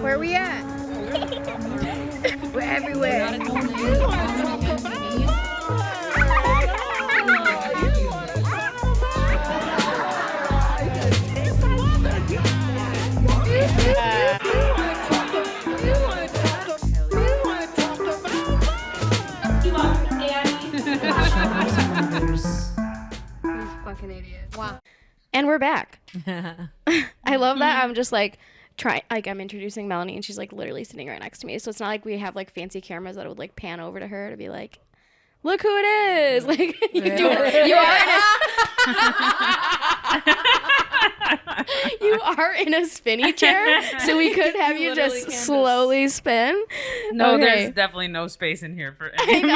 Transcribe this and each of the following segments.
Where we at? We're everywhere. Fucking idiot. Wow. And we're back. I love that. I'm just like I'm introducing Melanie and she's like literally sitting right next to me. So it's not like we have like fancy cameras that would like pan over to her to be like, look who it is. Like you are in a spinny chair, so we could have you just slowly spin. No, okay. There's definitely no space in here for any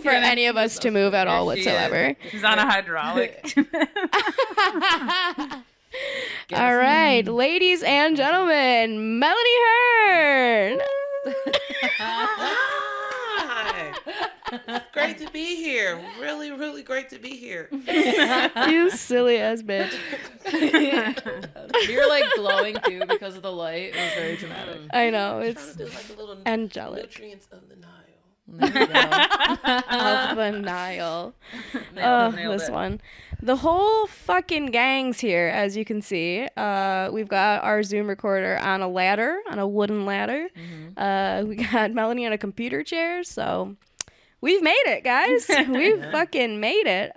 any of us to move at all whatsoever. She's on a hydraulic. All right, ladies and gentlemen, Melanie Hearn. Hi. Great to be here. Really, really great to be here. You silly ass bitch. You're like glowing too because of the light. It was very dramatic. I know, it's do like a little angelic. Nutrients of the Nile. There you go. Of the Nile. Nailed it. One. The whole fucking gang's here, as you can see. We've got our Zoom recorder on a ladder, on a wooden ladder. Mm-hmm. We got Melanie on a computer chair, so we've made it, guys. We've fucking made it.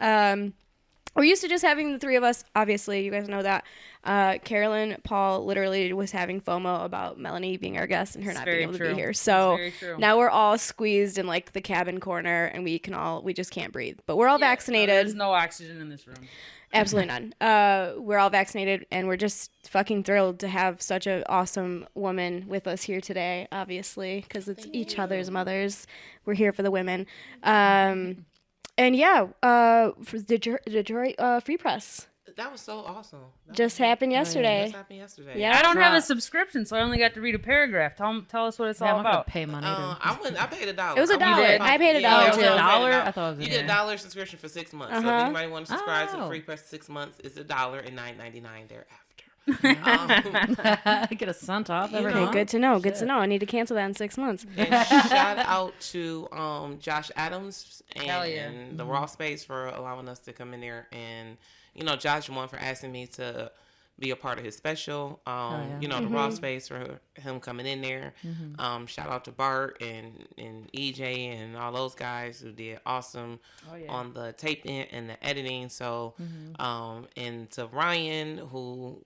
We're used to just having the three of us. Obviously, you guys know that. Carolyn Paul literally was having FOMO about Melanie being our guest and her not being able to be here. So now we're all squeezed in like the cabin corner and we just can't breathe. But we're all vaccinated. There's no oxygen in this room. Absolutely none. We're all vaccinated and we're just fucking thrilled to have such an awesome woman with us here today, obviously, because it's each other's mothers. We're here for the women. And yeah, for the Detroit Free Press. That was so awesome. Just happened yesterday. Just happened yesterday. Yeah. I don't have a subscription, so I only got to read a paragraph. Tell us what it's all about. Pay money. I paid $1. It was $1. I paid $1 too. I thought it was you get $1 subscription for 6 months. So if anybody want to subscribe to the Free Press for 6 months, it's $1 and $9.99 thereafter. Get a cent off every Okay, month. good to know. Good to know. I need to cancel that in 6 months. And shout out to Josh Adams and the Raw Space for allowing us to come in there. And, Josh won for asking me to be a part of his special. The Raw Space for him coming in there. Shout out to Bart and EJ and all those guys who did awesome on the taping and the editing. So, and to Ryan who,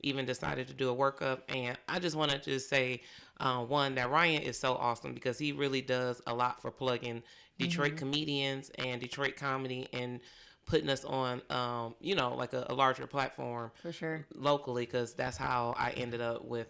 even decided to do a workup. And I just wanted to say, one, that Ryan is so awesome because he really does a lot for plugging Detroit comedians and Detroit comedy and putting us on, like a larger platform for sure locally, because that's how I ended up with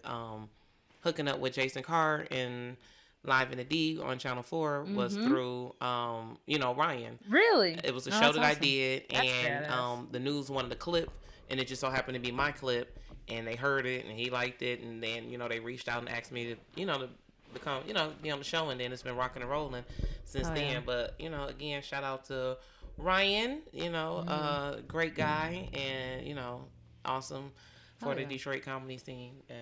hooking up with Jason Carr and Live in the D on Channel 4 was through, Ryan. Really? It was a show that awesome. I did, That's and badass. the news wanted a clip, and it just so happened to be my clip, and they heard it, and he liked it, and then, they reached out and asked me to, to become, be on the show, and then it's been rocking and rolling since then. Yeah. But, again, shout out to Ryan, great guy, and, awesome for the Detroit comedy scene, and,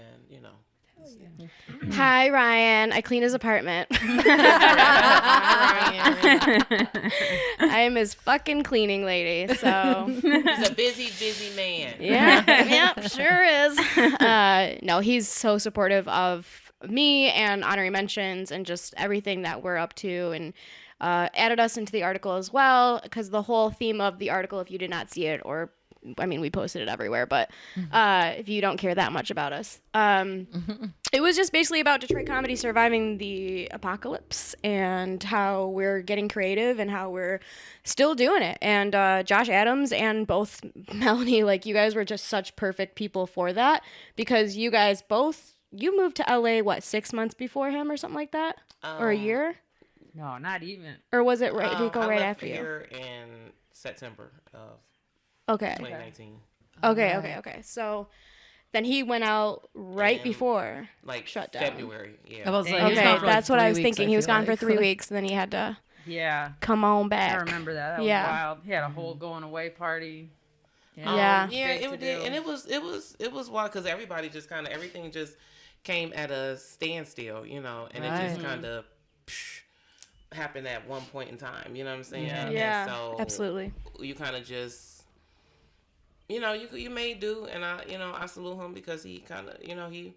Hi, Ryan. I clean his apartment. Hi, Ryan. I'm his fucking cleaning lady, so. He's a busy man. Yeah, yep, sure is. No, he's so supportive of me and honorary mentions and just everything that we're up to, and added us into the article as well, because the whole theme of the article, if you did not see it, or we posted it everywhere, but if you don't care that much about us, it was just basically about Detroit comedy surviving the apocalypse and how we're getting creative and how we're still doing it. And Josh Adams and both Melanie, you guys were just such perfect people for that, because you guys you moved to LA 6 months before him or something like that, or a year? No, not even. Or was it right? Did he go I right left after you? here in September of Okay. 2019. Okay. So then he went out right before shut down. February. Yeah. I was like, Okay, that's what I was thinking. He was gone for 3 weeks, and then he had to Yeah. come on back. I remember that. That was wild. He had a whole going away party. Yeah. Yeah, Big it to did, do. and it was wild because everybody just kind of everything just came at a standstill, you know, and it just kind of happened at one point in time. You know what I'm saying? Yeah. Yeah, And so absolutely. you kind of just, you know, you made do, and I salute him because he kind of, he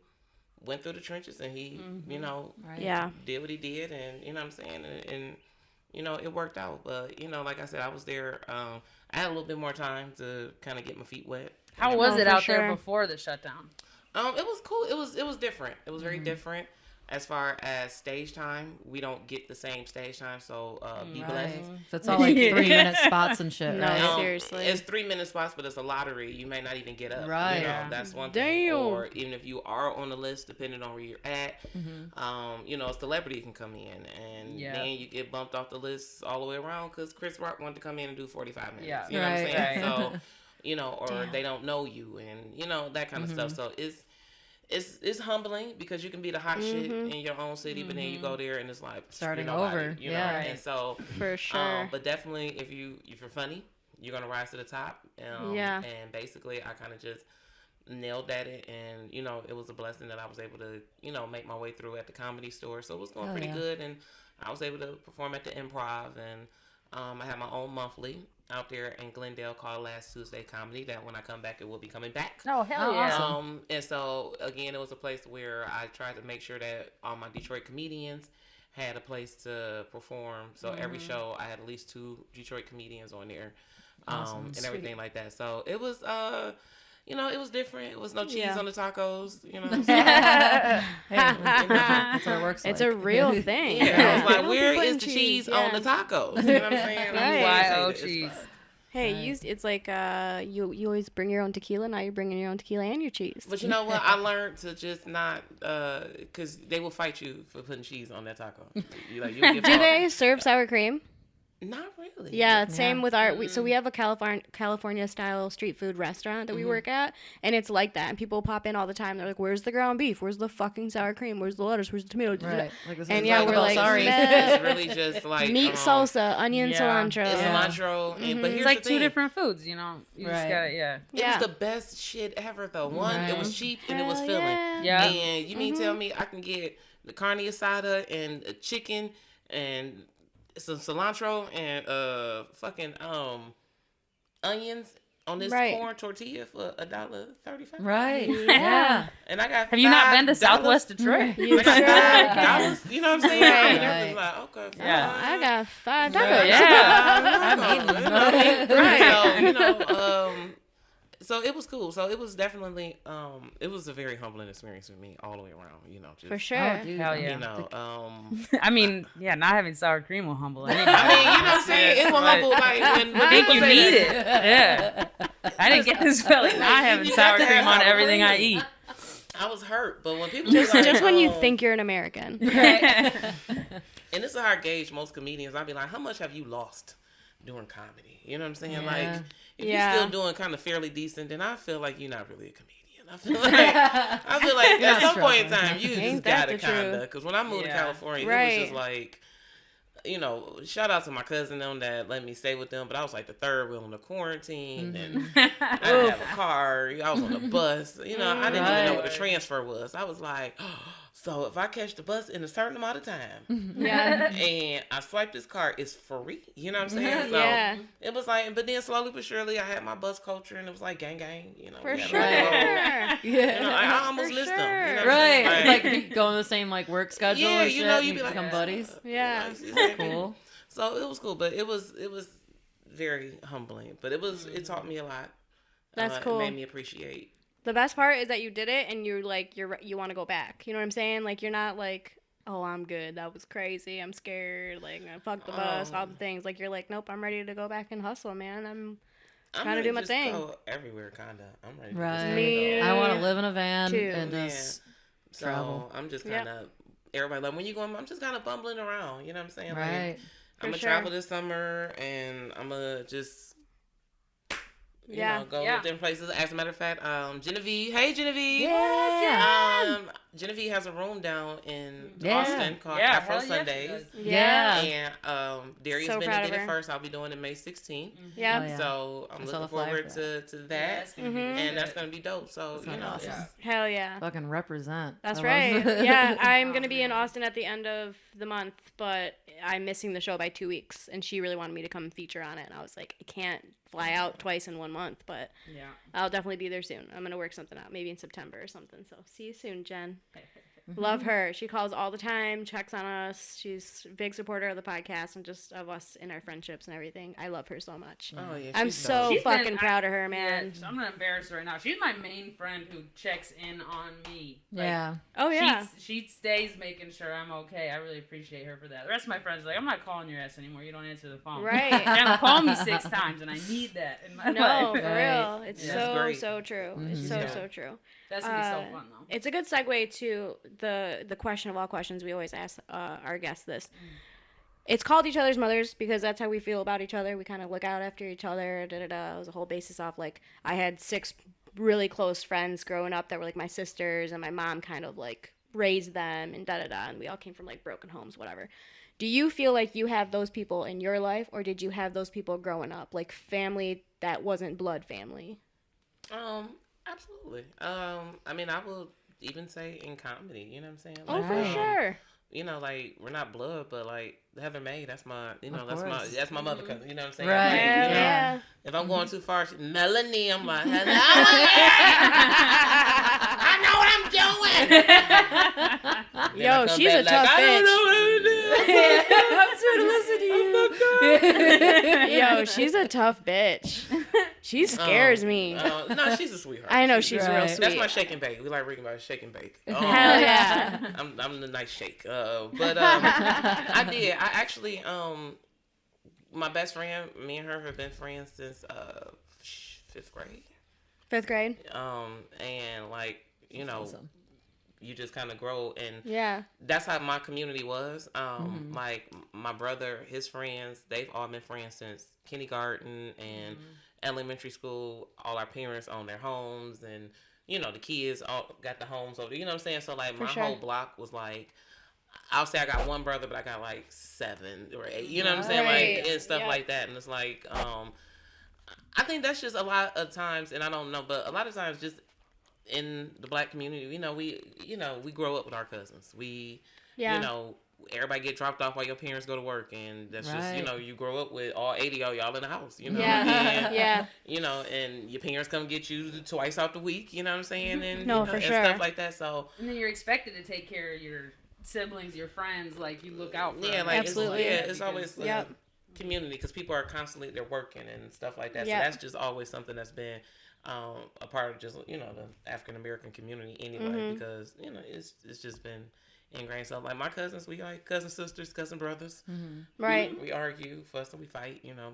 went through the trenches and he, Right. Yeah. did what he did, and you know what I'm saying, and it worked out. But like I said, I was there. I had a little bit more time to kind of get my feet wet. How was No, it for out sure. there before the shutdown? It was cool. It was different. It was very different. As far as stage time, we don't get the same stage time, so be blessed. Right. So it's all like 3-minute spots and shit, No, right? seriously. It's 3-minute spots, but it's a lottery. You may not even get up. Right. You know, Yeah. that's one thing. Damn. Or even if you are on the list, depending on where you're at, a celebrity can come in, and Yeah. then you get bumped off the list all the way around because Chris Rock wanted to come in and do 45 minutes. Yeah. You know what I'm Right. saying? Right. So, or Damn. they don't know you, and that kind of stuff. So it's humbling because you can be the hot shit in your own city, but then you go there and it's like Starting you're nobody, over. you Yeah. know? Right. And so For sure. but definitely if you're funny, you're gonna rise to the top. Yeah. And basically I kind of just nailed at it, and it was a blessing that I was able to make my way through at the Comedy Store. So it was going Oh, pretty yeah. good, and I was able to perform at the Improv, and I had my own monthly out there in Glendale called Last Tuesday Comedy. That when I come back, it will be coming back. Oh, hell Oh, yeah. awesome. And so again, it was a place where I tried to make sure that all my Detroit comedians had a place to perform. So every show I had at least 2 Detroit comedians on there, Awesome. and everything like that. So it was, it was different. It was no cheese Yeah. on the tacos, Hey, that's what it works It's like. a real thing. Yeah, I was like, Don't where be is putting the cheese yeah. on the tacos? You know what I'm saying? Right. Y-O It's cheese. fine. Hey, Right. it's like you always bring your own tequila. Now you're bringing your own tequila and your cheese. But you know what? I learned to just not, because they will fight you for putting cheese on that taco. You'll get Do fought. they serve sour cream? Not really. Yeah, same Yeah. with so we have a California style street food restaurant that we work at, and it's like that. And people pop in all the time. They're like, "Where's the ground beef? Where's the fucking sour cream? Where's the lettuce? Where's the tomato?" Right. Like this And is yeah, like, we're oh, like, sorry. meh. It's really just like Meat salsa, onion yeah. cilantro. It's Yeah. cilantro, and, but here's It's like the 2 thing. different foods, You just Right. gotta, yeah. It Yeah. was the best shit ever, though. One, it was Right. cheap and it was Hell filling. yeah. Yeah. And you mean tell me I can get the carne asada and a chicken and some cilantro and fucking onions on this Right. corn tortilla for $1.35. Right. Yeah. Yeah. And I got Have you not been to $5. Southwest Detroit? You I got sure? $5. You know what I'm saying? I mean, Right. everybody's like, okay, fine. Yeah. I got $5. Right. So it was cool. So it was definitely, it was a very humbling experience for me all the way around. Just, For sure. Oh, dude. Hell yeah. I I mean, yeah, not having sour cream will humble anybody. mean, you know what I'm saying? It will humble like when I think people you say need that. it. Yeah. I didn't get this feeling not having You sour got to cream have on sour everything I cream. eat. I was hurt, but when people Just, be like, just when you think you're an American. and this is how I gauge most comedians. I'll be like, how much have you lost doing comedy? You know what I'm saying? Yeah. Like, if Yeah. you're still doing kind of fairly decent, then I feel like you're not really a comedian. I feel like You're at not some point in struggling. time, you Ain't just that gotta the kind of, truth? because when I moved to Yeah. California, it Right. was just like, shout out to my cousin them that let me stay with them, but I was like the third wheel in the quarantine, and I didn't have a car. I was on the bus. I didn't even know Right. what a transfer was. I was like, so if I catch the bus in a certain amount of time, Yeah. and I swipe this card, it's free. You know what I'm saying? So Yeah. it was like, but then slowly but surely, I had my bus culture, and it was like gang gang. For we had sure. a little- Yeah. I almost For missed sure. them. You know what I'm Right. saying? It's like you go on the same like work schedule yeah, or shit. you and be like become buddies. Yeah. it's Cool. So it was cool, but it was very humbling. But it taught me a lot. That's It cool. made me appreciate. The best part is that you did it and you're like, you want to go back. You know what I'm saying? Like, you're not like, oh, I'm good. That was crazy. I'm scared. Like, fuck the bus, all the things. Like, you're like, nope, I'm ready to go back and hustle, man. I'm trying to ready do my just thing. Go everywhere, kinda. I'm ready. To Right. Me I want to live in a van too. and Yeah. just So travel. I'm just Yep. kind of everybody like when you going. I'm just kind of bumbling around. You know what I'm saying? right. Like, I'm gonna sure. travel this summer, and I'm gonna just You know, go different places. As a matter of fact, Genevieve. Hey, Genevieve. Yeah. Genevieve has a room down in Austin called Afro Sundays. Yeah. And Darius So been proud and of did it her. first. I'll be doing it May 16th. Yeah. Oh, yeah. So I'm I saw looking the flyer forward for to that. And that's going to be dope. So, you know, awesome. Hell yeah. Fucking represent. That's I right. love- Yeah, I'm going to be in Austin at the end of the month, but I'm missing the show by 2 weeks, and she really wanted me to come feature on it, and I was like, I can't fly out twice in 1 month, but I'll definitely be there soon. I'm going to work something out, maybe in September or something, so see you soon, Jen. Love her. She calls all the time, checks on us. She's a big supporter of the podcast and just of us in our friendships and everything. I love her so much. Oh, yeah, I'm she's so dope. fucking proud of her, man. I'm gonna embarrass her right now. She's my main friend who checks in on me. Like, Yeah. Oh, yeah. She stays making sure I'm okay. I really appreciate her for that. The rest of my friends are like, I'm not calling your ass anymore. You don't answer the phone. Right. You haven't called me 6 times, and I need that in my No, life. for real. It's Yeah. That's so, great. so true. It's so true. That's gonna be so fun though. It's a good segue to the question of all questions. We always ask our guests this. It's called Each Other's Mothers because that's how we feel about each other. We kind of look out after each other. It was a whole basis off, like, I had 6 really close friends growing up that were like my sisters, and my mom kind of like raised them and and we all came from like broken homes, whatever. Do you feel like you have those people in your life, or did you have those people growing up, like family that wasn't blood family? Absolutely. I mean, I will even say in comedy, you know what I'm saying? Oh, for sure. You know, like, we're not blood, but like Heather May, that's my, you know, Of course. that's my mother cousin. You know what I'm saying? Right. Like, you know, Yeah. if I'm going too far, Melanie, I'm like, hello. I know what I'm doing. Yo, she's a tough bitch. I'm trying to listen to you. Yo, she's a tough bitch. She scares me. No, she's a sweetheart. I know she's real Right. sweet. That's my shake and bake. We like reading about shake and bake. Hell yeah. I'm the nice shake. But I did. I actually, my best friend, me and her have been friends since 5th grade. 5th grade. And like, you know, Awesome. you just kind of grow, and Yeah. that's how my community was. Like my brother, his friends, they've all been friends since kindergarten and elementary school. All our parents own their homes, and you know, the kids all got the homes over. You know what I'm saying? So like, my whole block was like, I'll say I got one brother, but I got like 7 or 8. You know what I'm saying? Right. Like, and stuff Yep. like that. And it's like, I think that's just a lot of times, and I don't know, but a lot of times just in the black community, we grow up with our cousins. You know, everybody get dropped off while your parents go to work, and that's just, you know, you grow up with all 80 of y'all in the house, you know. Yeah. And, you know, and your parents come get you twice out the week, you know what I'm saying? And, No, you know, for and sure. stuff like that. So, And then you're expected to take care of your siblings, your friends, like you look out for yeah, them. like, Absolutely. it's always Yep. community, because people are constantly, they're working and stuff like that. Yep. So that's just always something that's been a part of just, you know, the African American community anyway, because, you know, it's just been ingrained. So like, my cousins, we like cousin sisters, cousin brothers. Right. We argue, fuss, and we fight, you know,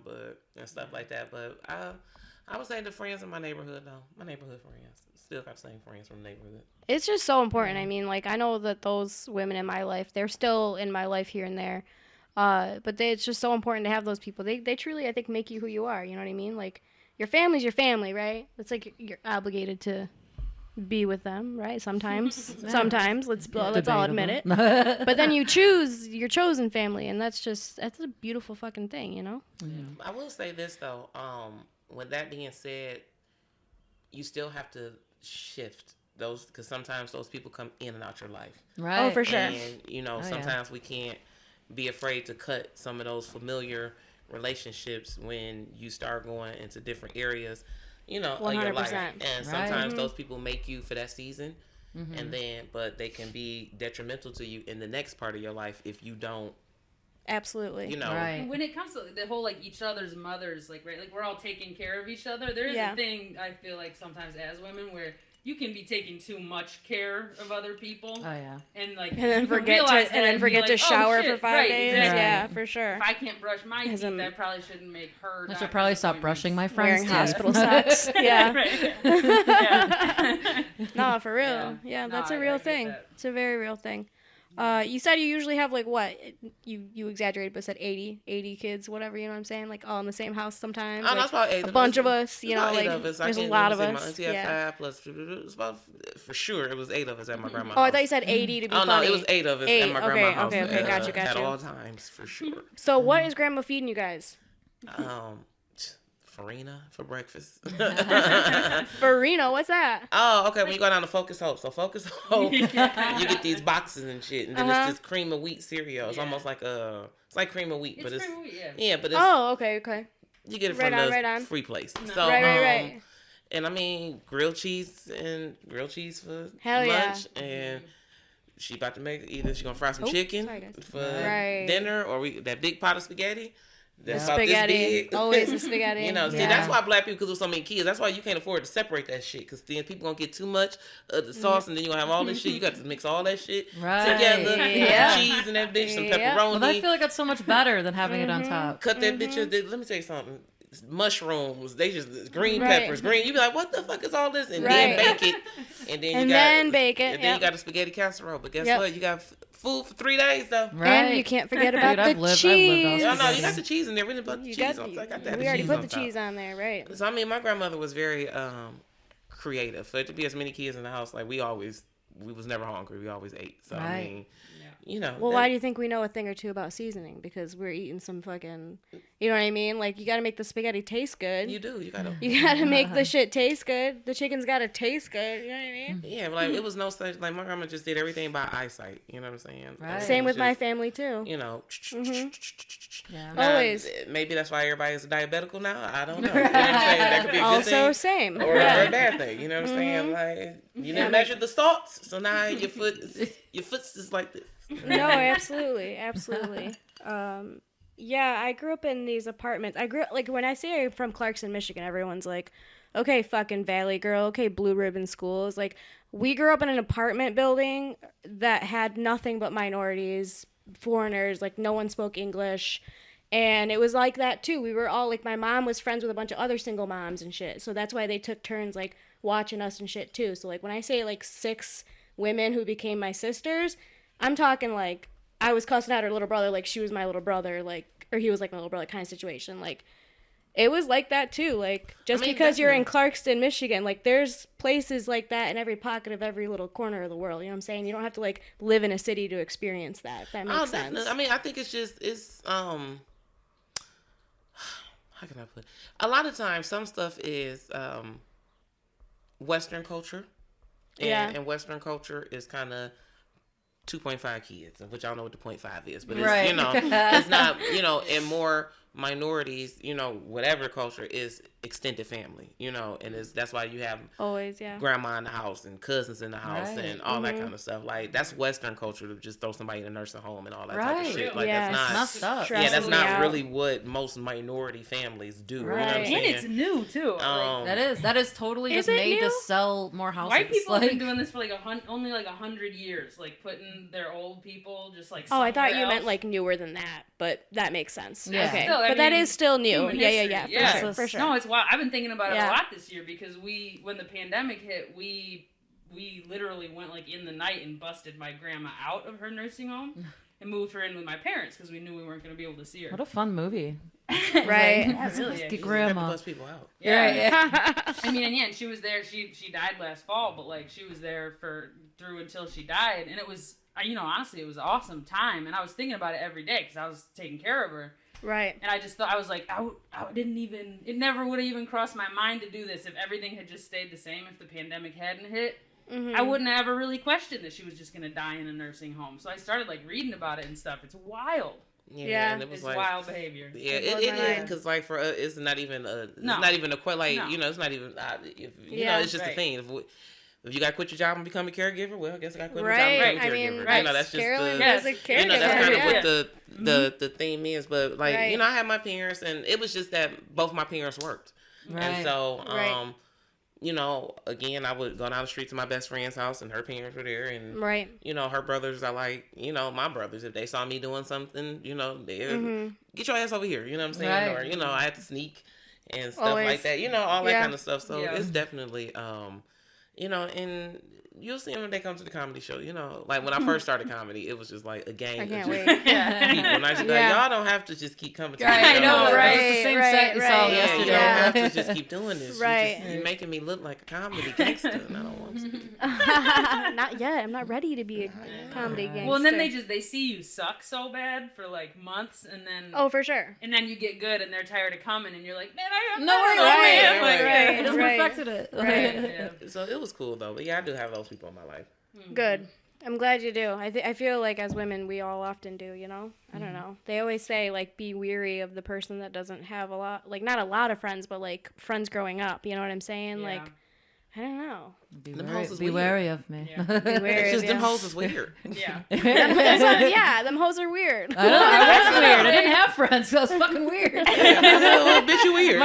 and stuff like that. But I would say the friends in my neighborhood, though, my neighborhood friends, still have the same friends from the neighborhood. It's just so important. I mean, like, I know that those women in my life, they're still in my life here and there. But it's just so important to have those people. They truly, I think, make you who you are. You know what I mean? Like, your family's your family, right? It's like you're obligated to be with them, right? Sometimes, let's all admit it. But then you choose your chosen family, and that's a beautiful fucking thing, you know? I will say this though, with that being said, you still have to shift those, because sometimes those people come in and out your life. Right. Oh, for sure. And you know, sometimes we can't be afraid to cut some of those familiar relationships when you start going into different areas, you know, of your life. 100%. And sometimes those people make you for that season, and then, but they can be detrimental to you in the next part of your life if you don't, Absolutely. you know. Right. And when it comes to the whole, like, each other's mothers, like, right, like, we're all taking care of each other. There is a thing, I feel like, sometimes as women where you can be taking too much care of other people. Oh yeah. And like, And then you forget realize that to and be like, to "Oh, shower shit." for 5 Right, days. exactly. Yeah, for sure. If I can't brush my As teeth, a- I probably shouldn't make her. I should doctor's probably stop appointments. brushing my Wearing friends' teeth. hospital socks. Yeah. Right. Yeah. No, for real. Yeah. Yeah, No, that's a I real get thing. that. It's a very real thing. You said you usually have like what? You exaggerated, but said 80 kids, whatever. You know what I'm saying? Like all in the same house sometimes. Oh, no, like, it's about 8 a bunch of us. You know, like there's a lot of us. My auntie had 5 plus. It's about for sure. It was 8 of us at my grandma's. Oh, I thought you said 80 to be funny. No, it was 8 of us at my grandma's house. Okay, gotcha. At all times, for sure. So what is grandma feeding you guys? Farina for breakfast. Farina, what's that? Oh, okay. When you go down to Focus Hope, so Focus Hope, you get these boxes and shit, and then it's this cream of wheat cereal. It's almost like it's like cream of wheat, but it's cream of wheat, but it's okay. You get it from the free place. No. So right. And I mean grilled cheese for Hell lunch, and she about to make either she gonna fry some chicken for dinner, or that big pot of spaghetti. That's about spaghetti. This big. Always the spaghetti. You know, see, that's why black people, because there's so many kids, that's why you can't afford to separate that shit. Because then people gonna get too much of the sauce, and then you're gonna have all this shit. You got to mix all that shit together. Some cheese and that bitch, some pepperoni. Well, I feel like that's so much better than having it on top. Cut that bitch up. Let me tell you something. Mushrooms, they just green peppers, green. You be like, what the fuck is all this? And then bake it, and then bake it, and then you got a spaghetti casserole. But guess what? You got food for 3 days though. And you can't forget about the cheese. No, you got the cheese in there. We didn't put the cheese on. I got that. We already put the cheese on there, right? So I mean, my grandmother was very creative. For it to be as many kids in the house, like we was never hungry. We always ate. So I mean. You know. Well, why do you think we know a thing or two about seasoning? Because we're eating some fucking, you know what I mean? Like, you got to make the spaghetti taste good. You do. You got to make the shit taste good. The chicken's got to taste good. You know what I mean? Yeah, but like, it was no such, like, my grandma just did everything by eyesight. You know what I'm saying? Right. Same with my family, too. You know. Yeah. Always. Maybe that's why everybody's diabetical now. I don't know. You know what I'm saying? That could be a good thing. Also, same. Or a bad thing. You know what I'm saying? Like, you didn't measure the salts, so now your foot is like this. No, absolutely. Yeah, I grew up in these apartments. Like, when I say I'm from Clarkson, Michigan, everyone's like, okay, fucking Valley girl, okay, blue ribbon schools. Like, we grew up in an apartment building that had nothing but minorities, foreigners, like, no one spoke English. And it was like that, too. We were all, like, my mom was friends with a bunch of other single moms and shit. So that's why they took turns, like, watching us and shit, too. So, like, when I say, like, 6 women who became my sisters, I'm talking, like, I was cussing out her little brother like she was my little brother, like, or he was like my little brother kind of situation. Like, it was like that, too. Like, just because you're in Clarkston, Michigan, like, there's places like that in every pocket of every little corner of the world. You know what I'm saying? You don't have to, like, live in a city to experience that. That makes sense. Definitely. I mean, I think it's how can I put it? A lot of times, some stuff is Western culture. And Western culture is kind of 2.5 kids, which I don't know what the 0.5 is, but it's, you know, it's not, you know, and more minorities, you know, whatever culture is extended family, you know, and that's why you have always grandma in the house and cousins in the house and all that kind of stuff. Like, that's Western culture to just throw somebody in a nursing home and all that type of shit. Like, that's not really what most minority families do. You know what I'm saying? And it's new too. That is totally just made to sell more houses. White people have been doing this for like only 100 years, like putting their old people just like. Oh, I thought you meant like newer than that, but that makes sense. Yeah. Okay, Still, but that is still new. Yeah, for sure. No, it's wild. I've been thinking about it a lot this year because when the pandemic hit, we literally went like in the night and busted my grandma out of her nursing home and moved her in with my parents because we knew we weren't going to be able to see her. What a fun movie. Right. Get grandma. Bust people out. Yeah. I mean, and she was there. She died last fall, but like she was there through until she died, and it was, you know, honestly, it was an awesome time, and I was thinking about it every day because I was taking care of her. Right. And I just thought, I was like, it never would have even crossed my mind to do this if everything had just stayed the same, if the pandemic hadn't hit. I wouldn't have ever really questioned that she was just going to die in a nursing home. So I started like reading about it and stuff. It's wild. Yeah, and it was it's like wild behavior. Yeah, it is, because like for us, it's not even a you know, it's not even you know, it's just a thing. If you got to quit your job and become a caregiver, well, I guess I got to quit my job and become a caregiver. You know, that's just Carolyn was a caregiver. You know, that's kind of what the theme is. But like, you know, I had my parents, and it was just that both my parents worked, and so you know, again, I would go down the street to my best friend's house, and her parents were there, and you know, her brothers are like, you know, my brothers. If they saw me doing something, you know, they get your ass over here. You know what I'm saying? Or you know, I had to sneak and stuff like that. You know, all that kind of stuff. So it's definitely you know, and you'll see them when they come to the comedy show. You know, like when I first started comedy, it was just like a gang. I can't of wait. just people. And I just like, y'all don't have to just keep coming to the show. I know, right? Right, It's the same right, set you saw right. yesterday. You don't have to just keep doing this. Right. You're making me look like a comedy gangster, and I don't want to. Not yet. I'm not ready to be a comedy gangster. Well, and then they see you suck so bad for like months, and then Oh, for sure. and then you get good, and they're tired of coming, and you're like, man, I No, I don't know, right, man. Like, right. It doesn't Right. affected it. Right. yeah. So it was cool though, but yeah, I do have those people in my life. Good. I'm glad you do. I feel like as women, we all often do, you know? I don't know. They always say, like, be weary of the person that doesn't have a lot, like, not a lot of friends, but, like, friends growing up. You know what I'm saying? Yeah. Like, I don't know. Them hoes is Be weird. wary of me. Yeah. Beware It's of just them you. hoes is weird. Yeah. Yeah, them hoes are weird. I don't know. That's weird. I didn't have friends, so that's fucking weird. Well, bitch, you weird.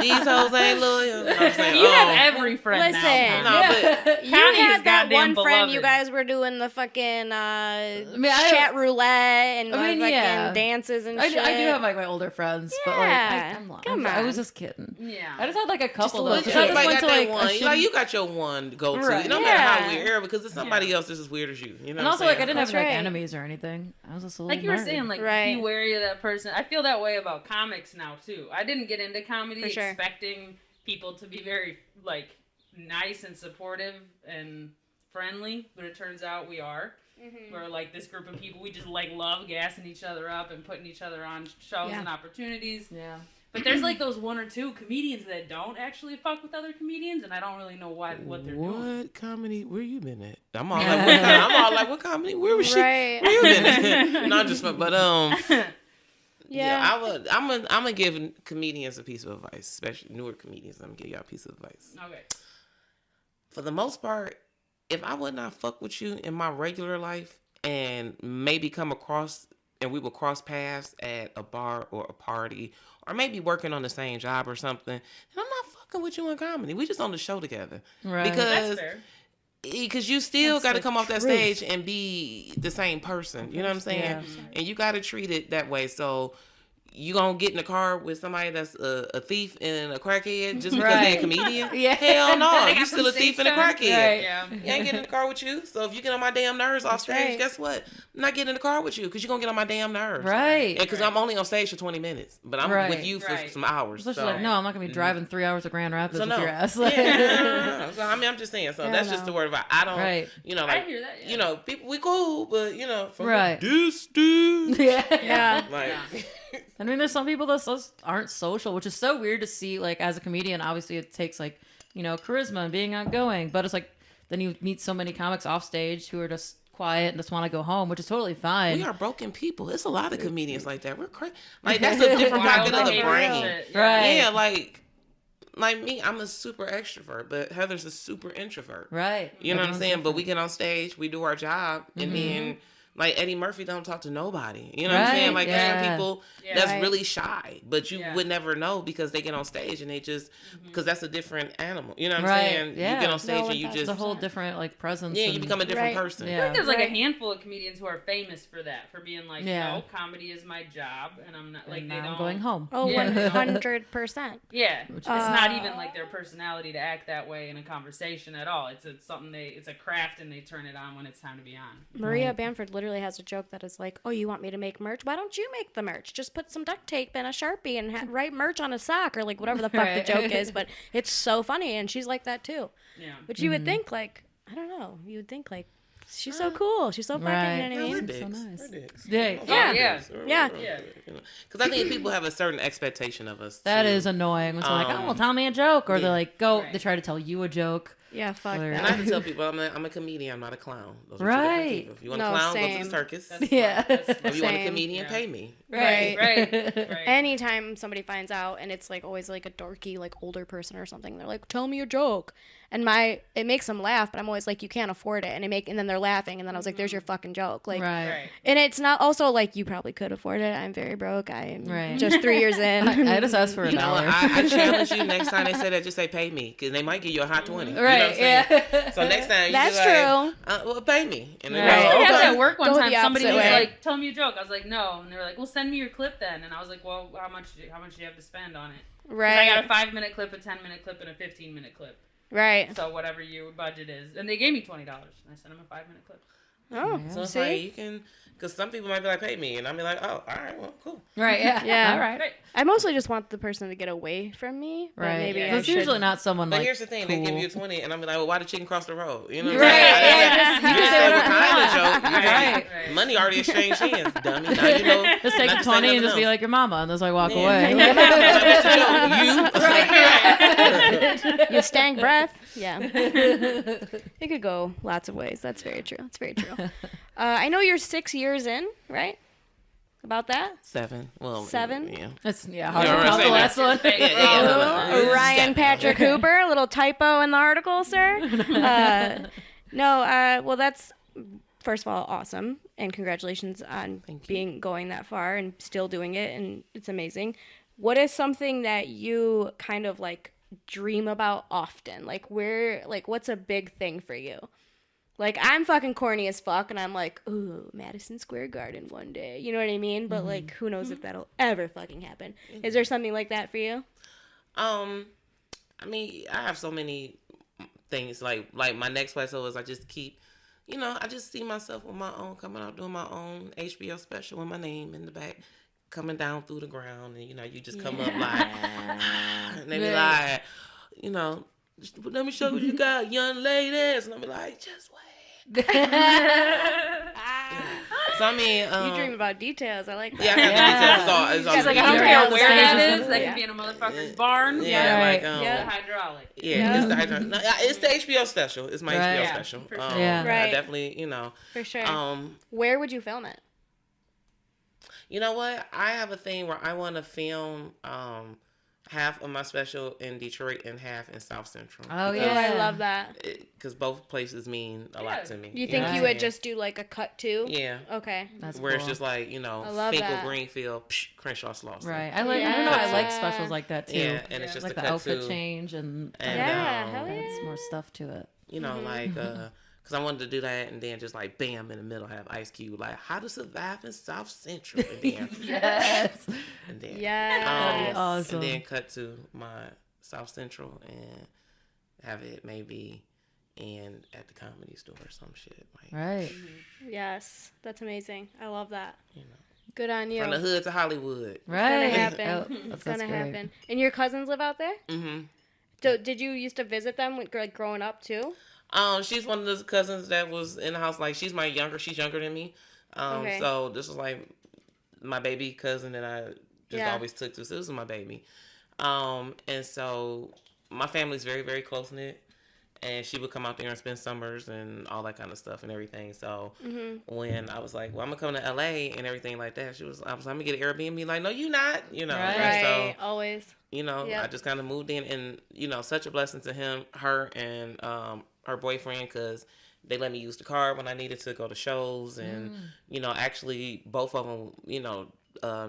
These hoes ain't loyal. I'm saying, You have every friend Listen. now. no, Connie. but You Connie is had that goddamn one friend you beloved. guys were doing the fucking I- chat roulette and I mean, fucking yeah. dances and I shit. do have like my older friends, but like Yeah. I'm lying. Come I on. was just kidding. Yeah. I just had like a couple a though. little 'cause bit. I just everybody went got to that like a one. shitty- Like you got your one to go to. Right. It don't matter how Yeah. weird, because it's somebody else that's as weird as you. You know and what also I'm like I saying? didn't have That's like right. enemies or anything. I was just a little Like you were nerd. saying, like, Right. be wary of that person. I feel that way about comics now, too. I didn't get into comedy For sure. expecting people to be very, like, nice and supportive and friendly, but it turns out we are. We're, like, this group of people, we just, like, love gassing each other up and putting each other on shows Yeah. and opportunities. Yeah. But there's, like, those one or two comedians that don't actually fuck with other comedians, and I don't really know what they're doing. What comedy? Where you been at? I'm all like, what comedy? Where was she? Right. Where you been at? Not just fun, but Yeah. I'm gonna give comedians a piece of advice, especially newer comedians. I'm gonna give y'all a piece of advice. Okay. For the most part, if I would not fuck with you in my regular life and maybe come across and we would cross paths at a bar or a party or maybe working on the same job or something, then I'm not fucking with you in comedy. We just on the show together. Right. That's Because fair. you still That's got to the come off that truth. stage and be the same person. You know what I'm saying? Yeah. And you got to treat it that way. So you gonna get in the car with somebody that's a thief and a crackhead just because they're a Right. comedian? Yeah. Hell no, They you got still some a thief stage and a time. crackhead. Right. Yeah. You ain't getting in the car with you. So if you get on my damn nerves off stage, right. guess what? I'm not getting in the car with you because you're gonna get on my damn nerves. Right. Because I'm only on stage for 20 minutes, but I'm Right. with you for Right. some hours. Especially So. like, no, I'm not gonna be driving 3 hours to Grand Rapids So with no. your ass. Yeah. So I mean, I'm just saying. So Yeah, that's just no. the word about. I don't. Right. You know, I like hear that, yeah. you know, people we cool, but you know, from Right. this dude. Yeah. Yeah. Like, I mean, there's some people that just aren't social, which is so weird to see. Like, as a comedian, obviously it takes like, you know, charisma and being outgoing. But it's like, then you meet so many comics off stage who are just quiet and just want to go home, which is totally fine. we are broken people. It's a lot of comedians like that. We're crazy. Like that's a different pocket of the behavior brain. and shit. Right. Yeah, like me, I'm a super extrovert, but Heather's a super introvert. Right. You know what I'm Everyone's saying? But we different. get on stage, we do our job, and then like Eddie Murphy don't talk to nobody. You know what Right, I'm saying? Like there's yeah. some people Yeah. that's Right. really shy, but you Yeah. would never know because they get on stage and they just because that's a different animal. You know what I'm Right, saying? yeah. You get on stage No, and you that's just It's a whole different like presence. yeah, you and- become a different Right. person. I Yeah. think there's like Right. a handful of comedians who are famous for that, for being like, Yeah. no, comedy is my job, and I'm not like and they now don't. I'm going home. Oh, Yeah. 100%. Yeah, Which it's not Uh, even like their personality to act that way in a conversation at all. It's something it's a craft, and they turn it on when it's time to be on. Maria Bamford literally has a joke that is like, oh, you want me to make merch? Why don't you make the merch? Just put some duct tape and a Sharpie and write merch on a sock or like whatever the fuck Right. the joke is. But it's so funny. And she's like that too. Yeah. But you would think like, I don't know. You would think like, she's so cool. She's so fucking, Right. you know Yeah, what I we're mean? dicks. So nice. We're dicks. Yeah. Yeah. Yeah. Yeah. Because I think people have a certain expectation of us. That too. is annoying. When someone like, oh, well, Um, tell me a joke. Or yeah. they're like, go, Right. they try to tell you a joke. Yeah, fuck Or- And I that. have to tell people I'm a comedian. I'm not a clown. Those are two Right. different people. If you want a No, clown, go to same. the circus. That's Yeah. fine. That's If you want a Same. comedian, Yeah. pay me. Right. right. Anytime somebody finds out and it's like always like a dorky like older person or something, they're like, tell me a joke. And it makes them laugh, but I'm always like, you can't afford it. And then they're laughing. And then I was like, there's your fucking joke. Like, Right. Right. and it's not also like you probably could afford it. I'm very broke. I'm Right. just 3 years in. I just asked for a You know, dollar. I challenge you next time they say that, just say pay me, because they might give you a hot 20. Right. what I'm saying? So next time you That's be like, true. well, pay me. And then Right. I okay. had that at work one Go time. the Somebody opposite was way. like, "Tell me a joke." I was like, "No," and they were like, "Well, send me your clip then." And I was like, "Well, how much do you have to spend on it?" 'Cause Right. I got a 5-minute clip, a 10-minute clip, and a 15-minute clip. Right. So whatever your budget is, and they gave me $20, and I sent them a 5-minute clip. Oh, So it's see? like you can, because some people might be like, pay me, and I'll be like, oh, all right, well, cool. Right. Yeah. Yeah. All right. Right. I mostly just want the person to get away from me. But Right. maybe Yeah. I It's should. usually not someone But like. here's the thing: cool. they give you 20, and I'm like, well, why the chicken cross the road? You know what I'm Right. saying? Yeah. You didn't say what kind of joke. You Right. just, money already exchanged hands, dummy. Now you know. Just take not the to say 20 and nothing just be else. like your mama, and just like walk Yeah. away. What's the joke? You. You stank breath. Yeah. It could go lots of ways. That's very true. That's very true. I know you're 6 years in, right? About that? 7. Well, 7? Yeah. It's hard Yeah, to we're count the saying last one. Yeah. No. Ryan Patrick Hooper, a little typo in the article, sir. Well, that's first of all awesome, and congratulations on going that far and still doing it, and it's amazing. What is something that you kind of like dream about often? Like what's a big thing for you? Like, I'm fucking corny as fuck, and I'm like, ooh, Madison Square Garden one day. You know what I mean? But, like, who knows if that'll ever fucking happen. Is there something like that for you? I mean, I have so many things. Like my next plateau is I just keep, I just see myself with my own, coming out doing my own HBO special with my name in the back, coming down through the ground, and, you just come up like, and they be like, let me show you what you got, young ladies. And I'll be like, just wait. So, I mean, You dream about details. I like that. Yeah, I got the details. It's all She's like, I details. don't Yeah. care where that Yeah. is. That could be in a motherfucker's barn. Yeah, Right. like, It's the hydraulic. yeah, it's the hydraulic. No, it's the HBO special. It's my Right. HBO Yeah, special. for sure. Yeah. I Right. definitely, For sure. Where would you film it? You know what? I have a thing where I want to film half of my special in Detroit and half in South Central. Oh, Oh, yeah. I love that. Because both places mean a lot to me. You think Yeah. you would just do, like, a cut, too? Yeah. Okay. That's Where it's cool. just like, love Finkel, that. Greenfield, Crenshaw, Slauson. Right. I like. I don't know. I like Yeah. specials like that too. Yeah, and it's just Like a the cut outfit to, change and Yeah, hell yeah. adds more stuff to it. like, because I wanted to do that and then just like, bam, in the middle have Ice Cube, like, how to survive in South Central. And then, Yes. and then, Yes. Awesome. And then cut to my South Central and have it maybe in at the Comedy Store or some shit. Like, Right. Yes. That's amazing. I love that. Good on you. from the hood to Hollywood. Right. happen. Oh, It's that's gonna great. happen. And your cousins live out there? Mm-hmm. Did you used to visit them like growing up too? She's one of those cousins that was in the house. Like, she's younger than me. Okay. So this was like my baby cousin that I just Yeah. always took to. So this was my baby. And so my family's very, very close knit. And she would come out there and spend summers and all that kind of stuff and everything. So when I was like, well, I'm going to come to LA and everything like that, I was like, I'm going to get an Airbnb. Like, no, you not. Right. And so, Right. Always. I just kind of moved in, and such a blessing to her and her boyfriend, because they let me use the car when I needed to go to shows, and actually both of them,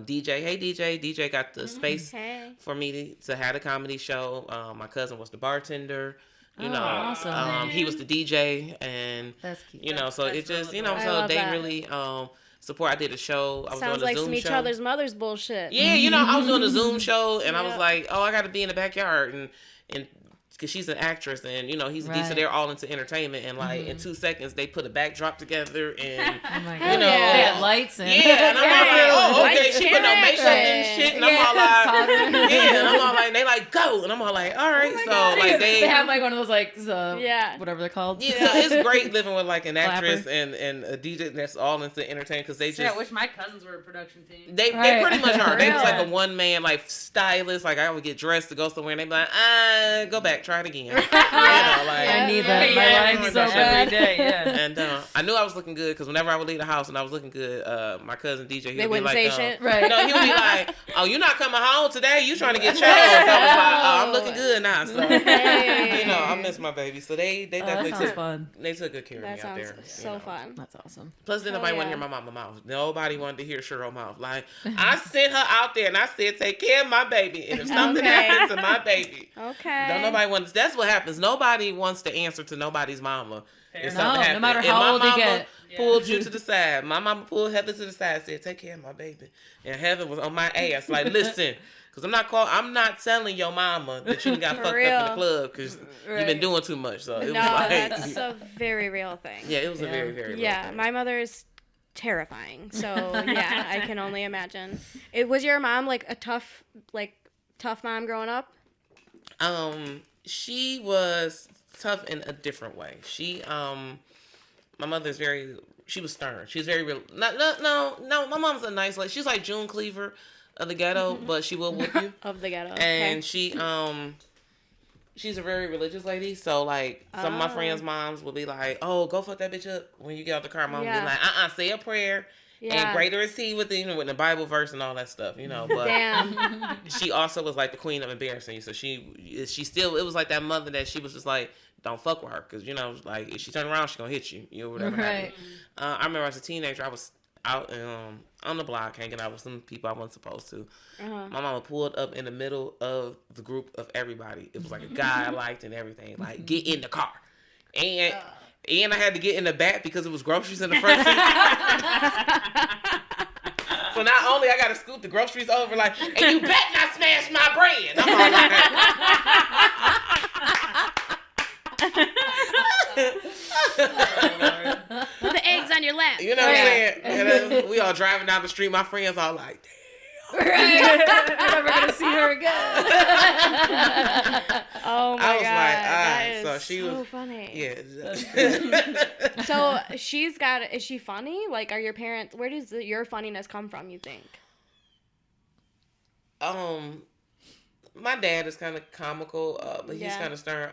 DJ got the space Hey. for me to have a comedy show. My cousin was the bartender. awesome. He was the DJ, and That's cute. so That's it just really cool. I so love they that. really support. I did a show. I was Sounds doing a like Zoom some each show. other's mother's bullshit. Yeah, I was doing a Zoom show, and I was Yeah. like, oh, I got to be in the backyard, and because she's an actress, and he's a DJ, so Right. they're all into entertainment, and like in 2 seconds they put a backdrop together, and Oh my Hell god. yeah. They had lights and yeah, and I'm all like, oh, okay, Light she put no makeup and shit, and I'm all like, yeah, and I'm all like, they like go, and I'm all like, all right, so like they they. have like one of those like Yeah. whatever they're called. Yeah, so it's great living with like an actress Flapper. and a DJ that's all into entertainment, because they Yeah, just I wish my cousins were a production team. They Right. pretty much are. They was like a Really? one man like stylist. Like, I would get dressed to go somewhere, and they be like, go back, try it again. I need that in my life so bad. every day. Yeah. And I knew I was looking good, because whenever I would leave the house and I was looking good, my cousin DJ, he They would be wouldn't like, say shit. Right. No, he would be like, oh, you're not coming home today? You trying to get changed? I was like, oh, I'm looking good now. So Hey. I miss my baby. So they That definitely sounds fun. took good care of That me out sounds there. so fun. That's awesome. Plus, then Hell nobody wanted to yeah. hear my mama mouth. Nobody wanted to hear Cheryl mouth. Like, I sent her out there and I said, take care of my baby. And if something Okay. happens to my baby, Okay. don't nobody wants. That's what happens. Nobody wants to answer to nobody's mama. If something No happens. matter If how my old you mama get. pulled you to the side. My mama pulled Heather to the side and said, take care of my baby. And Heather was on my ass like, listen, because I'm not telling your mama that you got fucked up in the club because you've been doing too much. So it was like, that's a very real thing. Yeah, it was a very, very real thing. My mother's terrifying. So yeah, I can only imagine. Was your mom like a tough mom growing up? She was tough in a different way. My mother's she was stern. She's very real. No, my mom's a nice lady. She's like June Cleaver of the ghetto, but she will whoop you. Of the ghetto. And she's a very religious lady. So like some of my friends' moms will be like, oh, go fuck that bitch up when you get out the car. Mom will be like, say a prayer. And greater is he with the Bible verse and all that stuff, But damn. She also was like the queen of embarrassing you. So she still, it was like that mother that she was just like, don't fuck with her. Because, like if she turn around, she's going to hit you. Whatever. Right. I remember as a teenager, I was out on the block hanging out with some people I wasn't supposed to. My mama pulled up in the middle of the group of everybody. It was like a guy I liked and everything. Like, get in the car. And I had to get in the back because it was groceries in the front seat. So not only I got to scoot the groceries over, like, and you better not smash my bread. I'm all like, Put the eggs on your lap. you know what I'm saying? And we all driving down the street. My friends all like, Right. We're never gonna see her again. Oh my god. I was like, that is so she so was funny. Yeah. So is she funny? Like, are your parents, where does your funniness come from, you think? My dad is kind of comical, but he's Yeah. kind of stern.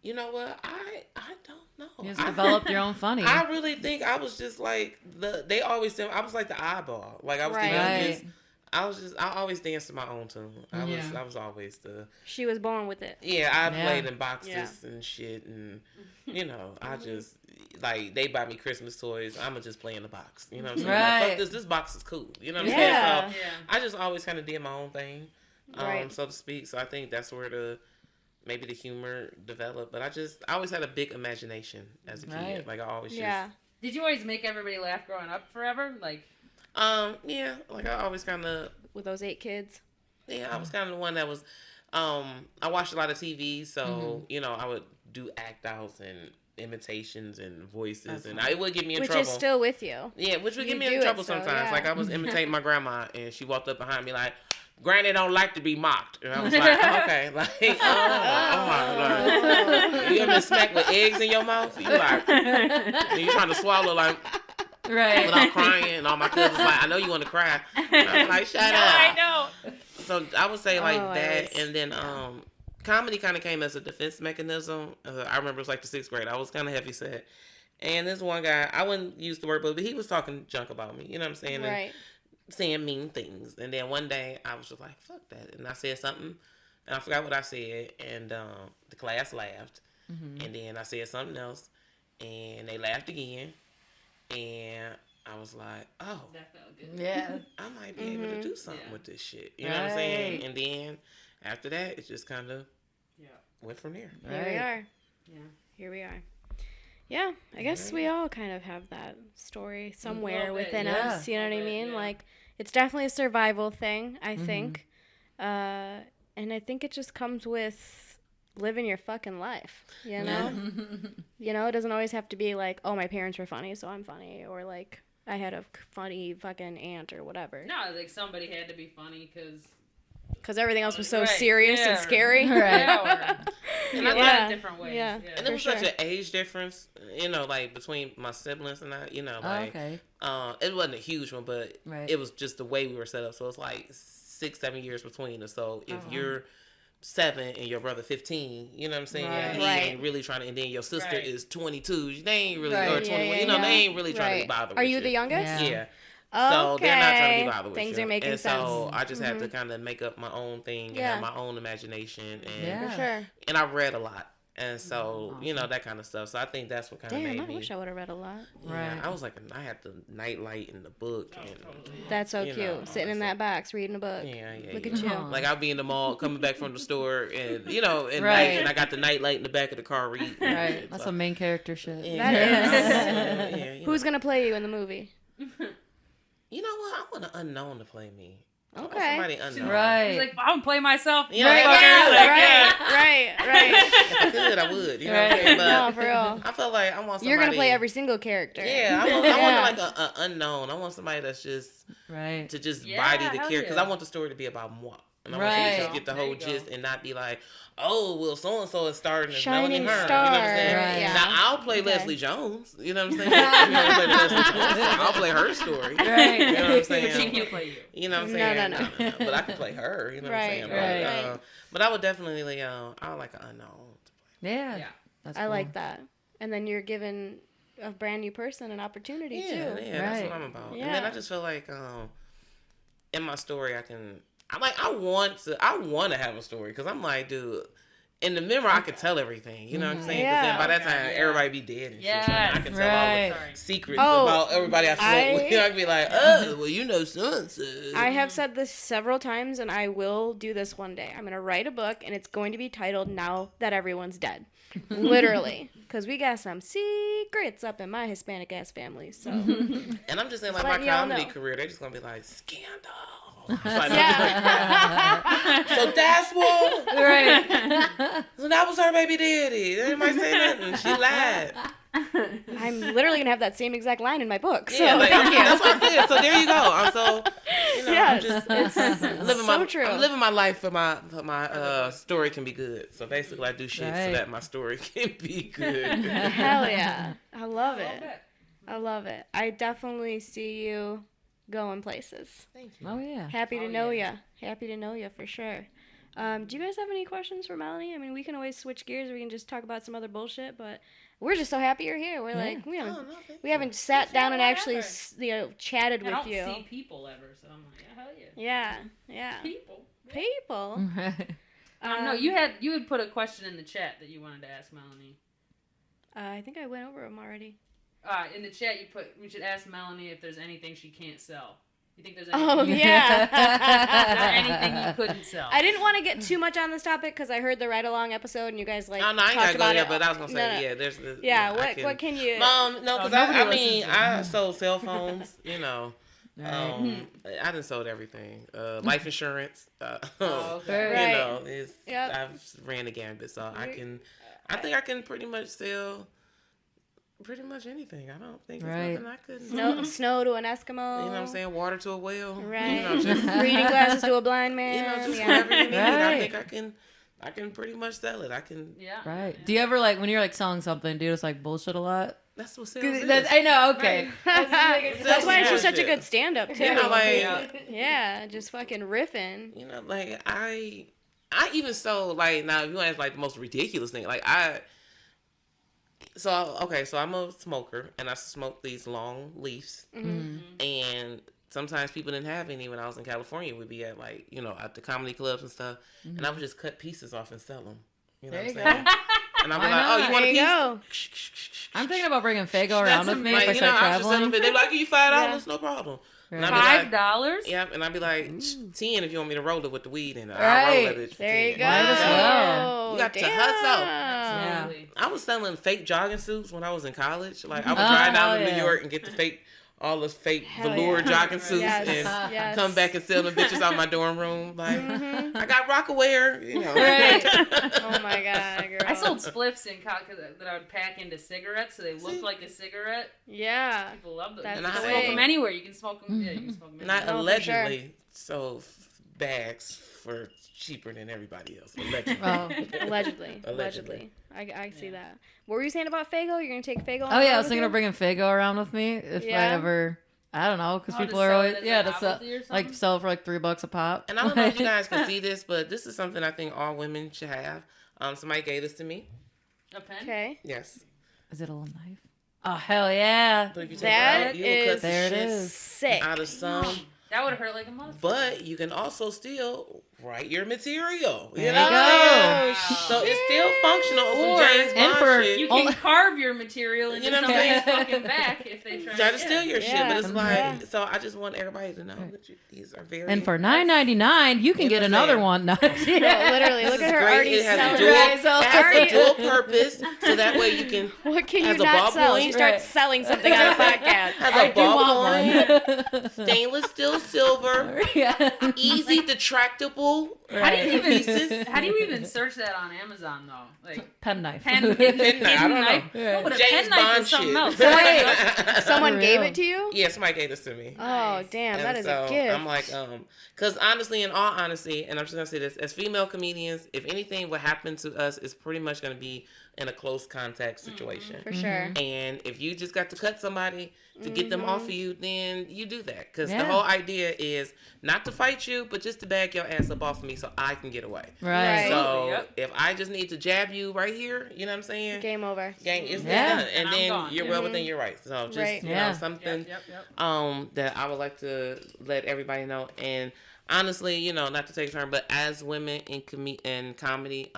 You know what? I don't know. You just developed your own funny. I really think I was just like they always said I was like the eyeball. Like I was the youngest. I always danced to my own tune. I was always the. She was born with it. Yeah, I played in boxes and shit, and I just like they buy me Christmas toys. I'ma just play in the box. You know what I'm saying? Right. Like, fuck this box is cool. You know what I'm Yeah. saying? So I just always kind of did my own thing, so to speak. So I think that's where maybe the humor developed. But I always had a big imagination as a kid. Like I always Did you always make everybody laugh growing up forever? Like like I always kind of With those 8 kids. Yeah, I was kind of the one that was. I watched a lot of TV, so I would do act outs and imitations and voices, and it would get me in trouble. Which is still with you. Yeah, which would get me in trouble sometimes. Like I was imitating my grandma, and she walked up behind me like, "Granny don't like to be mocked," and I was like, "Okay, like, you ever been smacked with eggs in your mouth? You like, you trying to swallow like." Right. Without crying, and all my cousins like, I know you want to cry. And I'm like, shut up. I know. So I would say like that, and then comedy kind of came as a defense mechanism. I remember it was like the 6th grade. I was kind of heavy set, and this one guy, I wouldn't use the word, but he was talking junk about me. You know what I'm saying? Right. And saying mean things. And then one day I was just like, fuck that, and I said something, and I forgot what I said, and the class laughed, and then I said something else, and they laughed again. And I was like, oh, That felt good. Yeah. I might be able to do something with this shit. You know what I'm saying? And then after that, it just kind of went from there. Here we are. Yeah. Here we are. Yeah, I guess we all kind of have that story somewhere within us. You know what I mean? Like, it's definitely a survival thing, I think. And I think it just comes with living your fucking life, you know? It doesn't always have to be like, oh, my parents were funny, so I'm funny. Or like, I had a funny fucking aunt or whatever. No, like somebody had to be funny because everything else was so serious and scary. Right. In a different ways. Yeah. And it was such an age difference, like between my siblings and I, it wasn't a huge one, but it was just the way we were set up. So it's like 6-7 years between us. So if you're 7 and your brother 15, you know what I'm saying? He ain't really trying to, and then your sister is 22. They ain't really, or 21. They ain't really trying to be bothered with Are you shit. the youngest? Yeah. So they're not trying to be bothered with Things you. are making and sense. So I just had to kind of make up my own thing and have my own imagination. And, For sure. And I read a lot. And so, you know, that kind of stuff. So I think that's what kind of made me. Damn, I wish I would have read a lot. Yeah, Right. I was like, I had the nightlight in the book. And, That's so you cute. know, Sitting in that box, reading a book. yeah. Look at you. Like, I'll be in the mall, coming back from the store, and, you know, at Right. night, and I got the nightlight in the back of the car reading. Right. That's some main character shit. Yeah. That is. Yeah, you Who's know. gonna play you in the movie? You know what? I want an unknown to play me. I want Okay. somebody unknown. Right. He's like, I'm gonna play myself. Yeah, Right, yeah. right. If I could, I would. You know what I'm saying? No, But for real. I feel like I want somebody. You're gonna play every single character. Yeah, I want Yeah. like a unknown. I want somebody that's just Right. to just Yeah, body the hell character because yeah. I want the story to be about moi. And I Right. want you to just get the There whole you go. gist and not be like, oh, well, so and so is starring as Shining Melanie Hearn. star. You know what I'm saying? Right. Yeah. Now I'll play Okay. Leslie Jones. You know what I'm saying? You know, play Leslie Jones, so I'll play her story. Right. You know what I'm But she saying? can't play you. You know what I'm No, saying? no. But I can play her. You know what I'm Right, saying? right. But I would definitely, I would like an unknown. Yeah. Yeah. That's I cool. like that. And then you're giving a brand new person an opportunity Yeah, too. yeah, that's Right. what I'm about. And Yeah. then I just feel like in my story I want to have a story because I'm like, dude, in the memoir I could tell everything. You know what I'm saying? 'Cause then by that time Yeah. everybody be dead and Yes. shit. So I can tell all Right. Sorry. the secrets Oh, about everybody I slept with. I can be like, oh, well, you know, so-and-so. I have said this several times and I will do this one day. I'm going to write a book and it's going to be titled Now That Everyone's Dead. Literally. Because we got some secrets up in my Hispanic ass family. So, And I'm just saying, like, my letting y'all comedy know. career, they're just going to be like, scandal. It's like, yeah. So that's what? Right. So that was her baby daddy. Anybody say nothing. She lied. I'm literally going to have that same exact line in my book. So, Yeah, like, thank you. that's what I said. So there you go. I'm so, you know, Yes, I'm just it's living so my true. I'm living my life for my story can be good. So basically, I do shit so Right. that my story can be good. Hell yeah. I love I it. love it. I love it. I definitely see you going places. Thank you. Oh yeah. Happy to Oh, know yeah. ya. Happy to know ya for sure. Do you guys have any questions for Melanie? I mean, we can always switch gears. We can just talk about some other bullshit, but we're just so happy you're here. We're like, we Oh, haven't, no, thank we you. haven't sat down and actually, whatever. chatted I with don't you. see people ever, so I'm like, yeah, hell yeah. Yeah. People. People. No, you had put a question in the chat that you wanted to ask Melanie. I think I went over them already. In the chat, you put we should ask Melanie if there's anything she can't sell. You think there's Oh, anything? yeah. Is there anything you couldn't sell? I didn't want to get too much on this topic because I heard the ride along episode and you guys like Oh, no, I ain't talked gotta go about there, it. but I was gonna say, No. yeah, there's the. Yeah, I what can you? No, because nobody I mean, listens to I sold cell phones, you know. Right. I done sold everything. Life insurance. Oh, okay. You Right. know, it's, Yep. I've ran the gambit, so I think I can pretty much sell pretty much anything. I don't think Right. there's nothing I couldn't. Snow to an Eskimo. You know what I'm saying? Water to a whale. Right. You know, just, Reading glasses to a blind man. you know, just yeah. whatever you need. I Right. think I can pretty much sell it. I can. Yeah. Right. Do you ever like when you're like selling something? Do you just like bullshit a lot? That's what sales 'Cause is. that's, I know. Okay. That's why she's such a Bullshit. good stand-up too. You know, like, yeah, just fucking riffing. you know, like I even sold like now if you want to ask like the most ridiculous thing, like so I'm a smoker and I smoke these long leaves and sometimes people didn't have any when I was in California. We'd be at like, you know, at the comedy clubs and stuff and I would just cut pieces off and sell them. You know There what you I'm saying? go. And I'd be Why like, oh, not? you want a There you piece? go. I'm thinking about bringing Fago around with me Like, if I you know, start I was just selling traveling. it. They're like, I'll give you $5, Yeah. no problem. And Right. I'd be like, $5? yeah, and I'd be like, 10 if you want me to roll it with the weed in it. I'll Right. roll that bitch for There you 10. go. Might as well. You got to Damn. hustle. Yeah. Absolutely. I was selling fake jogging suits when I was in college. Like I would Oh, drive down hell to New yeah. York and get all the fake Hell velour yeah. jogging suits Yes, and yes. come back and sell them bitches out my dorm room. Like I got Rockaware, you know. Right. Oh my god, girl. I sold spliffs in college that I would pack into cigarettes so they looked like a cigarette. Yeah. People love them. That's You the can way. smoke them anywhere. You can smoke them. Yeah, you can smoke them. Not No, for allegedly sold bags for cheaper than everybody else. Allegedly. Oh. Allegedly. I see that. What were you saying about Fago? You're gonna take Fago on Oh the yeah, I road was with thinking you? of bringing Fago around with me if I Yeah? ever. I don't know, because Oh, to people are sell always it as yeah, a that's novelty or like something? sell it for like $3 a pop. And I don't know if you guys can see this, but this is something I think all women should have. Somebody gave this to me. A pen? Okay. Yes. Is it a little knife? Oh hell yeah! But if you take That it out, you will cut is the There it shit is. Sick. out of some That would hurt like a motherfucker. But you can also still write your material. You There know you what I'm go. saying? So it's still functional on some Or- James and Bond for- shit. You can carve your material into You know what I'm somebody's fucking back if they Try to steal your shit, Yeah. but it's like, Yeah. so I just want everybody to know that these are very. And for $9.99, you can You know get what I'm another saying? one. No. No, literally, This look is at her great. already It has selling a dual, it. So it has a already- dual purpose, so that way you can What can has you a not sell? ballpoint. You start Right. selling something on a podcast. Has I a do want one. stainless steel silver, Yeah. easy detractable How do you pieces. even how do you even search that on Amazon though? Like Pen knife. pen knife, I don't knife. know. No, but a James pen knife Bond is something shit. else. Right. Someone For gave real. it to you? Yeah, somebody gave this to me. Oh, damn, And that is so a gift. I'm like, because honestly, in all honesty, and I'm just gonna say this, as female comedians, if anything would happen to us, it's pretty much gonna be in a close contact situation. For sure. And if you just got to cut somebody to get them off of you, then you do that. Because the Yeah. whole idea is not to fight you, but just to bag your ass up off of me so I can get away. Right. So Yep. if I just need to jab you right here, you know what I'm saying? Game over. Gang, it's Yeah. done. And I'm then gone. you're well within your rights. So just, Right. you Yeah. know, something Yep. that I would like to let everybody know. And honestly, you know, not to take a turn, but as women in comedy,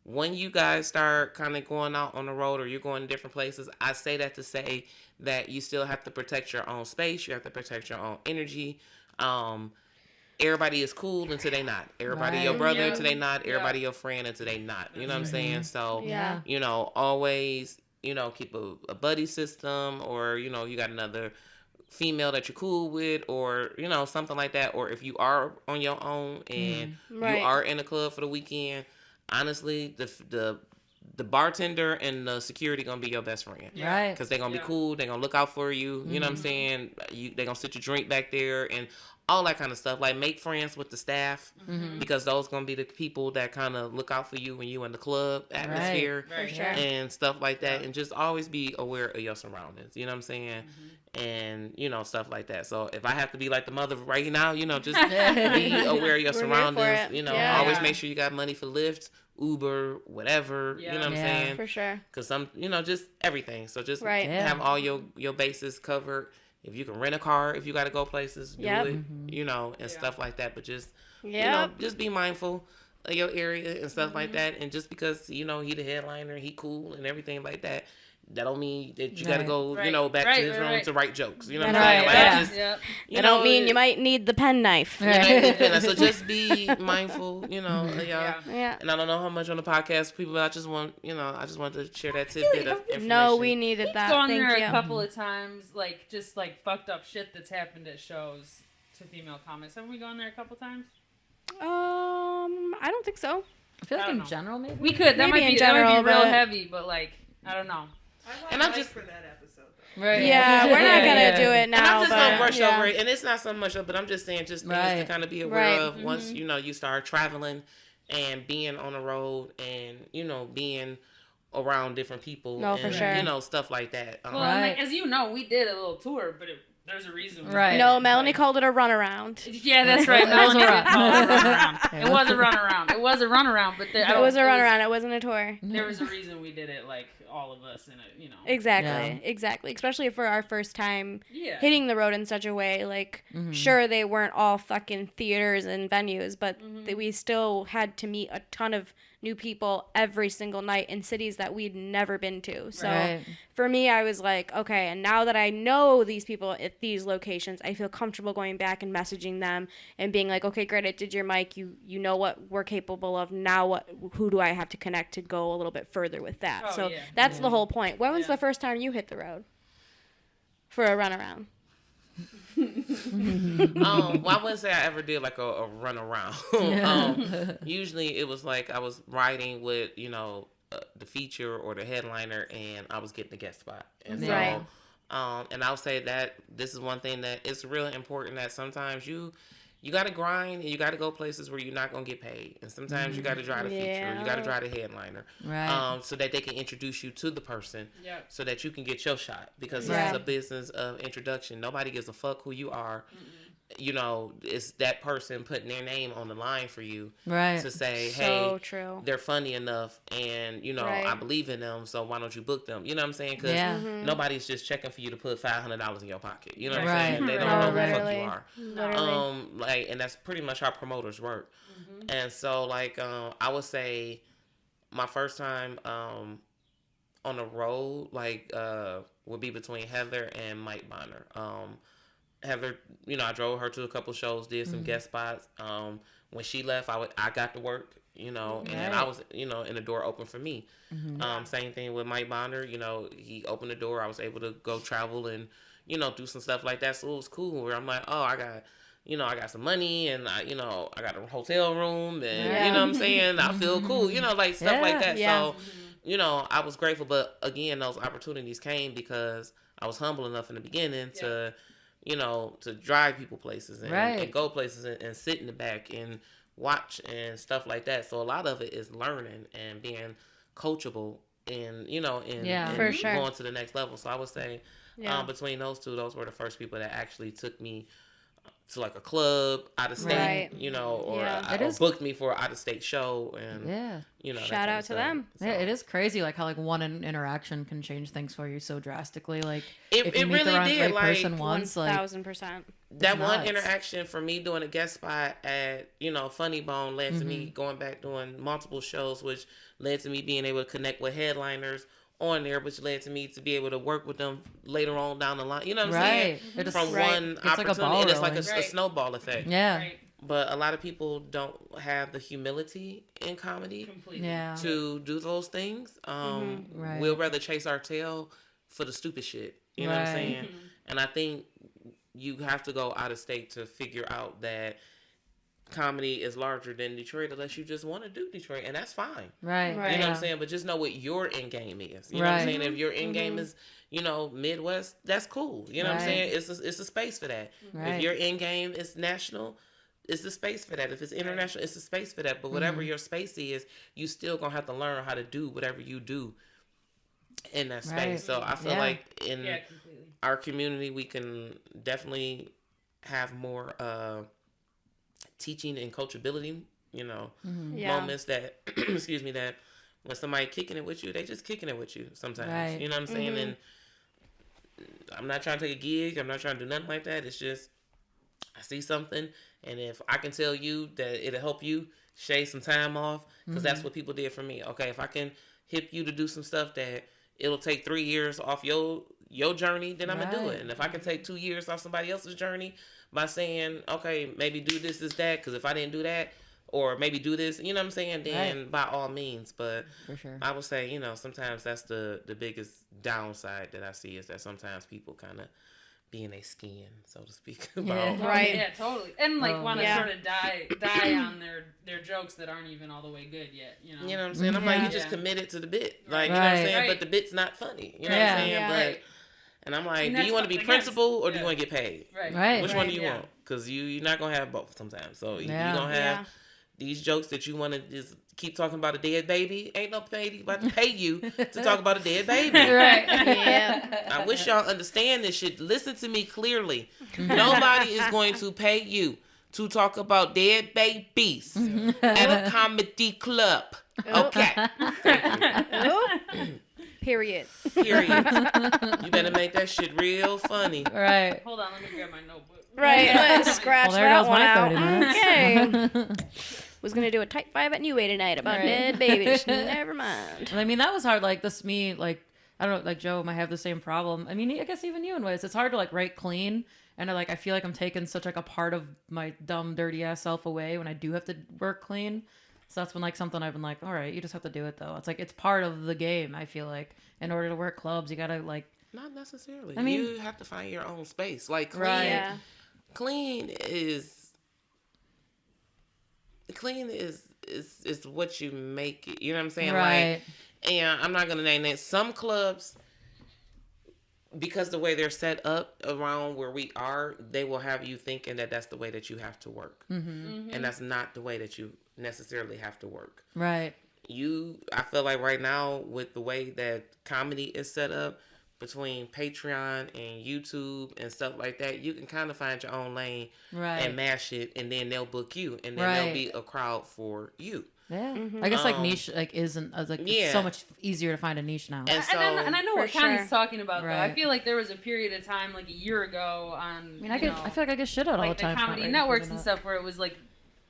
when you guys start kind of going out on the road or you're going to different places, I say that to say that you still have to protect your own space. You have to protect your own energy. Everybody is cool until they not. Everybody your Right. brother Yeah. until they not. Everybody Yeah. your friend until they not. You know what I'm saying? So, Yeah. you know, always, you know, keep a buddy system, or, you know, you got another female that you're cool with, or, you know, something like that. Or if you are on your own and Right. you are in a club for the weekend, honestly, the bartender and the security gonna be your best friend. Right. Because they're gonna Yeah. be cool. They're gonna look out for you. You know what I'm saying? They're gonna sit your drink back there and all that kind of stuff. Like, make friends with the staff, because those gonna be the people that kind of look out for you when you in the club atmosphere Right. For sure. and stuff like that. And just always be aware of your surroundings. You know what I'm saying? And, you know, stuff like that. So if I have to be like the mother right now, you know, just be aware of your We're here for surroundings. it. You know, Yeah. always make sure you got money for Lyft, Uber, whatever. You know what I'm Yeah. saying? For sure. Because some, you know, just everything. So just Right. Yeah. have all your bases covered. If you can rent a car, if you got to go places, do Yep. it. You know, and stuff like that. But just, Yeah. you know, just be mindful of your area and stuff like that. And just because, you know, he the headliner, he cool and everything like that, that don't mean that you got to Right. go, you Right. know, back Right, to his right, room right. to write jokes. You know what I'm Right, saying? Like, yeah. just, Yep. you That know, don't mean you might need the pen knife. you know, so just be mindful, you know, of y'all. Yeah. Yeah. And I don't know how much on the podcast people, but I just wanted to share that tidbit of information. No, we needed We've that. gone Thank there you. a couple of times, like, just like fucked up shit that's happened at shows to female comics. Haven't we gone there a couple times? I don't think so. I feel like I don't in know. general, maybe. We could. That Maybe might in be general, real but- heavy, but like, I don't know. And I'm just for that episode though. Right. Yeah, we're not gonna do it And now. I'm just but, gonna brush yeah. over it, and it's not so much of, but I'm just saying, just things to Right. kind of be aware Right. of once you know you start traveling and being on the road, and you know being around different people. No, for and, sure. You know, stuff like that. Well, Right. like, as you know, we did a little tour, but there's a reason. we Right. did No, it. Melanie Like- called it a runaround. Yeah, that's right. It was a Melanie run. did call it a runaround. Yeah. It was a runaround. It was a runaround, but It was a runaround. It wasn't a tour. There was a reason we did it, like all of us in it, you know. Exactly. Yeah. Exactly. Especially for our first time Yeah. hitting the road in such a way. Like, sure, they weren't all fucking theaters and venues, but we still had to meet a ton of new people every single night in cities that we'd never been to. So Right. for me, I was like, okay, and now that I know these people at these locations, I feel comfortable going back and messaging them and being like, okay, great, I did your mic. You know what we're capable of. Now who do I have to connect to go a little bit further with that? Oh, So yeah. that's the whole point. When was Yeah. the first time you hit the road for a runaround? Well, I wouldn't say I ever did like a run around. Usually it was like I was riding with, you know, the feature or the headliner, and I was getting the guest spot. And so, Right. and I'll say that this is one thing that it's really important, that sometimes you got to grind and you got to go places where you're not going to get paid. And sometimes you got to drive the feature, you got to drive the headliner. Right. So that they can introduce you to the person, Yep. so that you can get your shot, because this Right. is a business of introduction. Nobody gives a fuck who you are. you know, it's that person putting their name on the line for you Right. to say, So hey, true. they're funny enough, and you know, Right. I believe in them, so why don't you book them? You know what I'm saying? Because Yeah. nobody's just checking for you to put $500 in your pocket. You know what Right. I'm saying? They don't Right. know who the fuck Literally. you are. Literally. Like, and that's pretty much how promoters work. And so, like, I would say my first time on the road, like, would be between Heather and Mike Bonner. Heather, you know, I drove her to a couple shows, did some guest spots. When she left, I got to work, you know, and I was, you know, and the door open for me. Same thing with Mike Bonner, you know, he opened the door. I was able to go travel and, you know, do some stuff like that. So it was cool where I'm like, oh, I got some money, and I got a hotel room, and you know what I'm saying? I feel cool, you know, like stuff like that. Yeah. So, you know, I was grateful, but again, those opportunities came because I was humble enough in the beginning to, you know, to drive people places and go places and sit in the back and watch and stuff like that. So a lot of it is learning and being coachable and, you know, and For sure. going to the next level. So I would say between those two, those were the first people that actually took me to like a club out of state, Right. you know, or, Yeah. or booked me for an out of state show, and you know, that Shout kind out of to stuff. them. So, Yeah, it is crazy, like how like one interaction can change things for you so drastically. Like It if you meet really the did, right like, person once, like 1,000%. that one nuts. interaction for me doing a guest spot at, you know, Funny Bone led to me going back doing multiple shows, which led to me being able to connect with headliners on there, which led to me to be able to work with them later on down the line. You know what I'm saying? It is, From Right. one It's like a opportunity, ball and it's like rolling. a snowball effect. yeah, Right. But a lot of people don't have the humility in comedy Completely. yeah, to do those things. Right. We'll rather chase our tail for the stupid shit. You know what I'm Right. saying? And I think you have to go out of state to figure out that comedy is larger than Detroit unless you just want to do Detroit, and that's fine. right, Right. You know what I'm yeah. saying? But just know what your end game is. You know what I'm Right. saying? If your end game is, you know, Midwest, that's cool. You know what I'm Right. saying? It's a space for that. Right. If your end game is national, it's a space for that. If it's international, it's a space for that. But whatever your space is, you still gonna have to learn how to do whatever you do in that space. Right. So I feel Yeah. like in Yeah, completely. our community, we can definitely have more teaching and coachability, you know, Yeah. moments that, excuse me, that when somebody kicking it with you, they just kicking it with you sometimes. Right. You know what I'm saying? And I'm not trying to take a gig. I'm not trying to do nothing like that. It's just, I see something, and if I can tell you that it'll help you shave some time off, because that's what people did for me. Okay, if I can hip you to do some stuff that it'll take 3 years off your journey, then I'm gonna do Right. it. And if I can take 2 years off somebody else's journey by saying, okay, maybe do this, that, because if I didn't do that, or maybe do this, you know what I'm saying, then by all means. But For sure. I would say, you know, sometimes that's the biggest downside that I see, is that sometimes people kind of be in their skin, so to speak. About, Right. Yeah, totally. And like want to Yeah. sort of die on their jokes that aren't even all the way good yet. You know. You know what I'm saying? I'm like, you just Yeah. committed to the bit. Like, you know what I'm Right. saying? Right. But the bit's not funny. You know what Yeah. I'm saying? Yeah. But, Right. and I'm like, And do you that's want to be what- principal or do you yeah. want to get paid? Right. Right. Which one do you yeah. want? Because you're not going to have both sometimes. So Yeah. you're going to have Yeah. these jokes that you want to just keep talking about a dead baby. Ain't no baby about to pay you to talk about a dead baby. Right. Yeah. I wish y'all understand this shit. Listen to me clearly. Nobody is going to pay you to talk about dead babies at a comedy club. Okay. Oh. Period. Period. You better make that shit real funny. Right. Hold on, let me grab my notebook. Right. Let's scratch Well, there that goes one my out. 30 minutes. Okay. Was gonna do a type 5 at New Way tonight about Right. dead babies. Never mind. I mean, that was hard. Like this, me, like I don't know, like Joe might have the same problem. I mean, I guess even you in ways. It's hard to like write clean, and I feel like I'm taking such like a part of my dumb, dirty ass self away when I do have to work clean. So that's when like something I've been like, all right, you just have to do it though. It's like it's part of the game. I feel like in order to work clubs, you gotta like. Not necessarily. I mean- you have to find your own space. Like clean, Right. Yeah. clean is what you make it. You know what I'm saying? Right. Like, and I'm not gonna name it. Some clubs, because the way they're set up around where we are, they will have you thinking that that's the way that you have to work, and that's not the way that you necessarily have to work. Right. I feel like right now with the way that comedy is set up, between Patreon and YouTube and stuff like that, you can kind of find your own lane and mash it, and then they'll book you, and then there'll be a crowd for you. Yeah, I guess like niche like isn't like it's so much easier to find a niche now. And, so, and I know what Connie's talking about though. I feel like there was a period of time like a year ago on. I feel like I get shit out all the time. Like the comedy networks and stuff where it was like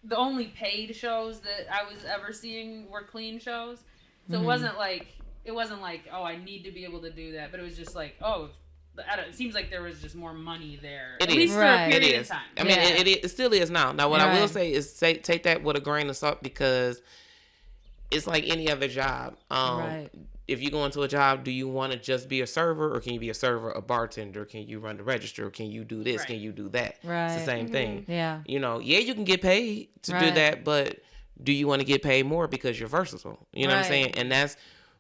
the only paid shows that I was ever seeing were clean shows. So it wasn't like oh I need to be able to do that, but it was just like oh. It seems like there was just more money there. At least for a period of time. I mean, it still is now. Now, what I will say is take that with a grain of salt because it's like any other job. If you go into a job, do you want to just be a server or can you be a server, a bartender? Can you run the register? Can you do this? Can you do that? It's the same thing. Yeah. You know, you can get paid to do that, but do you want to get paid more because you're versatile? You know what I'm saying? And that's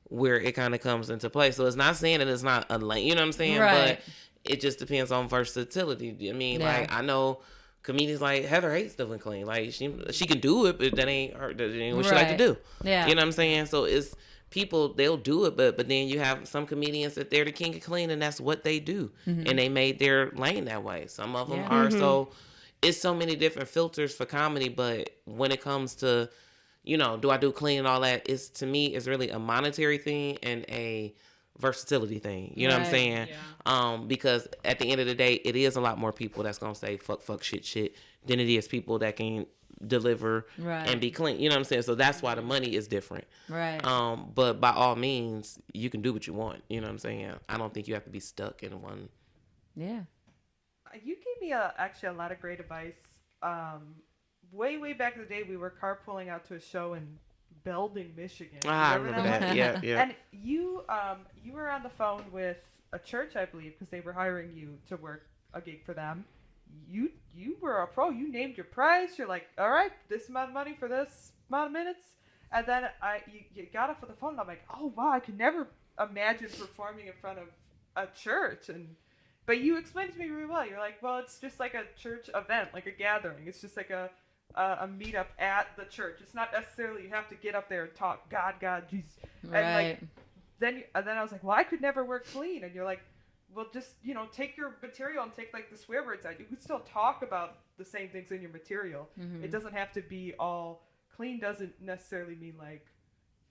where it kind of comes into play. So it's not saying that it's not a lane, you know what I'm saying? But it just depends on versatility. I mean, like I know comedians like Heather hates doing clean. Like she can do it, but that ain't her. That ain't what she like to do. Yeah, you know what I'm saying? So it's people they'll do it, but then you have some comedians that they're the king of clean, and that's what they do, and they made their lane that way. Some of them are so. It's so many different filters for comedy, but when it comes to you know, do I do clean and all that? It's to me, it's really a monetary thing and a versatility thing. You know what I'm saying? Yeah. Because at the end of the day, it is a lot more people that's gonna say fuck, shit than it is people that can deliver and be clean. You know what I'm saying? So that's why the money is different. Right. But by all means, you can do what you want. You know what I'm saying? I don't think you have to be stuck in one. Yeah. You gave me actually a lot of great advice. Way back in the day, we were carpooling out to a show in Belding, Michigan. I remember that. Yeah. And you were on the phone with a church, I believe, because they were hiring you to work a gig for them. You were a pro. You named your price. You're like, all right, this amount of money for this amount of minutes. And then you got off of the phone, and I'm like, oh wow, I could never imagine performing in front of a church. But you explained it to me really well. You're like, well, it's just like a church event, like a gathering. It's just like a meetup at the church. It's not necessarily you have to get up there and talk God, Jesus. Right. And then I was like, well, I could never work clean. And you're like, well, just, take your material and take like the swear words out. You could still talk about the same things in your material. Mm-hmm. It doesn't have to be all clean. Doesn't necessarily mean like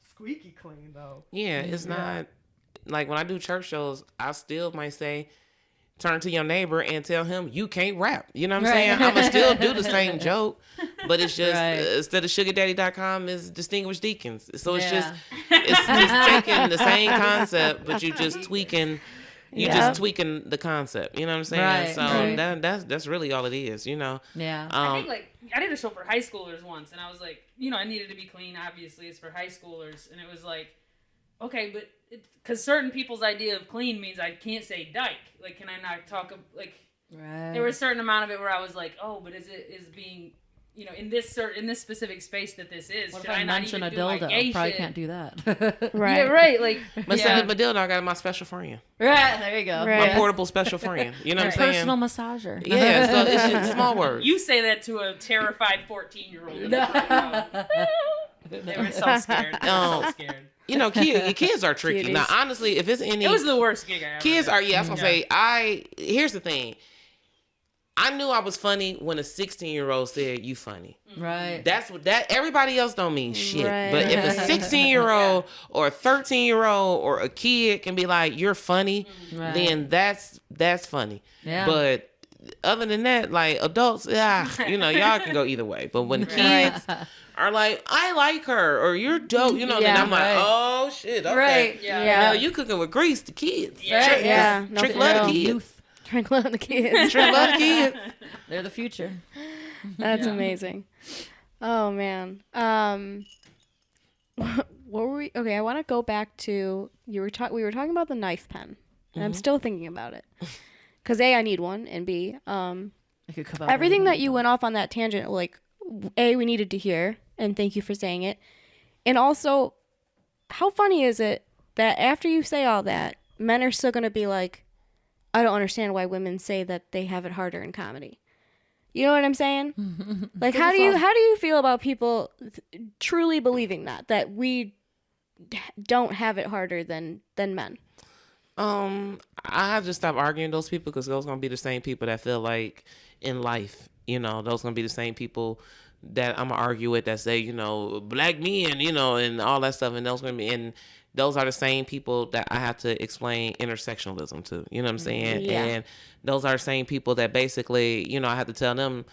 squeaky clean though. Yeah, it's not like when I do church shows, I still might say, turn to your neighbor and tell him you can't rap. You know what I'm saying? I'm going to still do the same joke, but it's just, instead of sugardaddy.com is distinguished deacons. So it's just taking the same concept, but you just tweaking, just tweaking the concept. You know what I'm saying? So that's really all it is, Yeah. I think I did a show for high schoolers once and I was like, I needed to be clean. Obviously it's for high schoolers. And it was like, okay, but because certain people's idea of clean means I can't say dyke. Like, can I not talk like? Right. There was a certain amount of it where I was like, oh, but is being, in this specific space that this is? What if I mention a dildo? Probably can't do that. Right. Yeah, right. Like, but instead of a dildo, I got my special friend. Right. There you go. Right. My portable special friend. You know what I'm saying? Personal massager. Yeah. So it's just small words. You say that to a terrified 14-year-old. They were so scared. Kids are tricky. Cuties. Now, honestly, if it's any... It was the worst gig I ever Kids did. are, I was going to say, here's the thing. I knew I was funny when a 16-year-old said, you funny. Right. That's what everybody else don't mean shit. Right. But if a 16-year-old or a 13-year-old or a kid can be like, you're funny, then that's funny. Yeah. But other than that, like adults, y'all can go either way. But when kids... are like, I like her, or you're dope, then I'm like, oh shit, okay. Right. Yeah. You cooking with grease, the kids. Yeah. Trick love the kids. Trick love the kids. Trick love the kids. They're the future. That's amazing. Oh man. What were we? Okay, I want to go back to we were talking about the knife pen, and I'm still thinking about it. Because A, I need one, and B, everything that you went off on that tangent, like. A, we needed to hear, and thank you for saying it. And also, how funny is it that after you say all that, men are still going to be like, I don't understand why women say that they have it harder in comedy. You know what I'm saying? Like, how do you feel about people truly believing that we don't have it harder than men? I just stop arguing with those people because those gonna be the same people that feel like in life, those gonna be the same people that I'm gonna argue with that say, black men, and all that stuff, and those are the same people that I have to explain intersectionalism to. You know what I'm saying? Yeah. And those are the same people that basically, I have to tell them,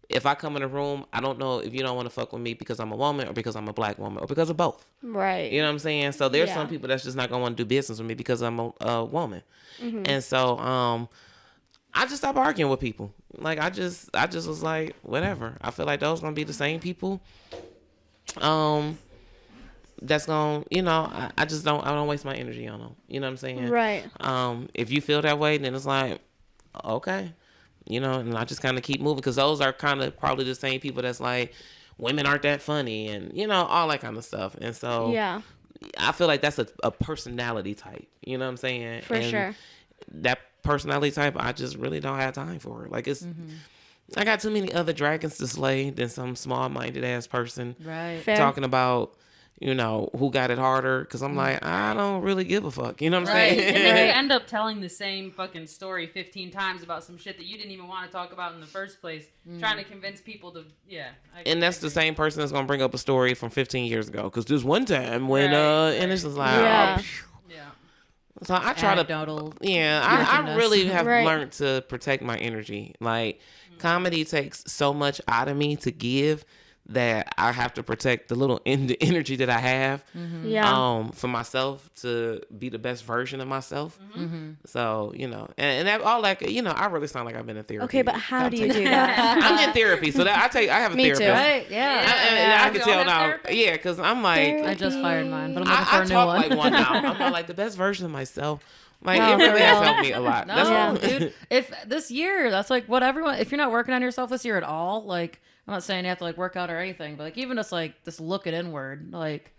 if I come in a room, I don't know if you don't want to fuck with me because I'm a woman or because I'm a black woman or because of both. Right. You know what I'm saying? So there's some people that's just not gonna want to do business with me because I'm a woman. And so I just stopped arguing with people. Like I just was like, whatever. I feel like those gonna be the same people. That's gonna, I don't waste my energy on them. You know what I'm saying? Right. If you feel that way, then it's like, okay. And I just kind of keep moving because those are kind of probably the same people that's like, women aren't that funny and, all that kind of stuff. And so yeah, I feel like that's a personality type. You know what I'm saying? For sure. That personality type, I just really don't have time for. Like it's, I got too many other dragons to slay than some small-minded ass person Right. Fair. talking about, who got it harder. Because I'm like, I don't really give a fuck. You know what I'm saying? And then you end up telling the same fucking story 15 times about some shit that you didn't even want to talk about in the first place, trying to convince people to, And that's the same person that's going to bring up a story from 15 years ago. Because there's one time when, and it's just like, Yeah. Yeah. So I try Anecdotal. I really have Right. learned to protect my energy. Like, comedy takes so much out of me to give that I have to protect the little energy that I have. Yeah. For myself to be the best version of myself. So, and that all like, I really sound like I've been in therapy. Okay, but how do you do that? I'm in therapy. So that I have a Me too. therapist. Right? Yeah. I You can all tell have now. therapists? Yeah, because I'm like, I just fired mine, but I'm looking for I a new talk one. like one now. I'm not like the best version of myself. Like, No, it really for has real. helped me a lot. No, That's dude. If this year, that's like what everyone. If you're not working on yourself this year at all, like I'm not saying you have to like work out or anything, but like even just like this looking inward, like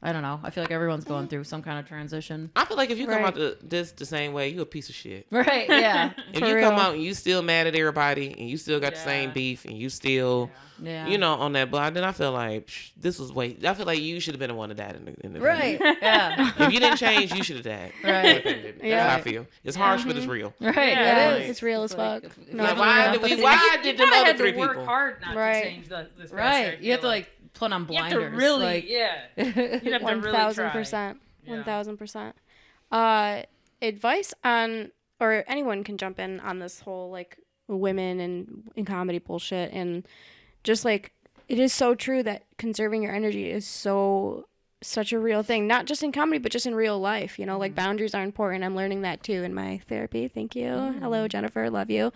I don't know. I feel like everyone's going through some kind of transition. I feel like if you come Right. out the same way, you a piece of shit. Right? Yeah. If For you real. come out and you still mad at everybody and you still got the same Yeah. beef and you still, Yeah. on that, but then I feel like this was I feel like you should have been the one that died in the Right. Yeah. If you didn't change, you should have died. Right. That's Yeah. how I feel. It's harsh, but it's real. Right. Yeah. It is. It's real as fuck. Like, if- No, Like, for why real. did the kinda other had three to work people? hard not Right. to change this past year, Right. I You have to feel like put on you have blinders. to really, like, you'd have to really try. 1,000%. Yeah. 1,000%. Advice on, or anyone can jump in on this whole like women and in comedy bullshit, and just like it is so true that conserving your energy is such a real thing, not just in comedy but just in real life. Like boundaries are important. I'm learning that too in my therapy. Thank you. Hello, Jennifer. Love you.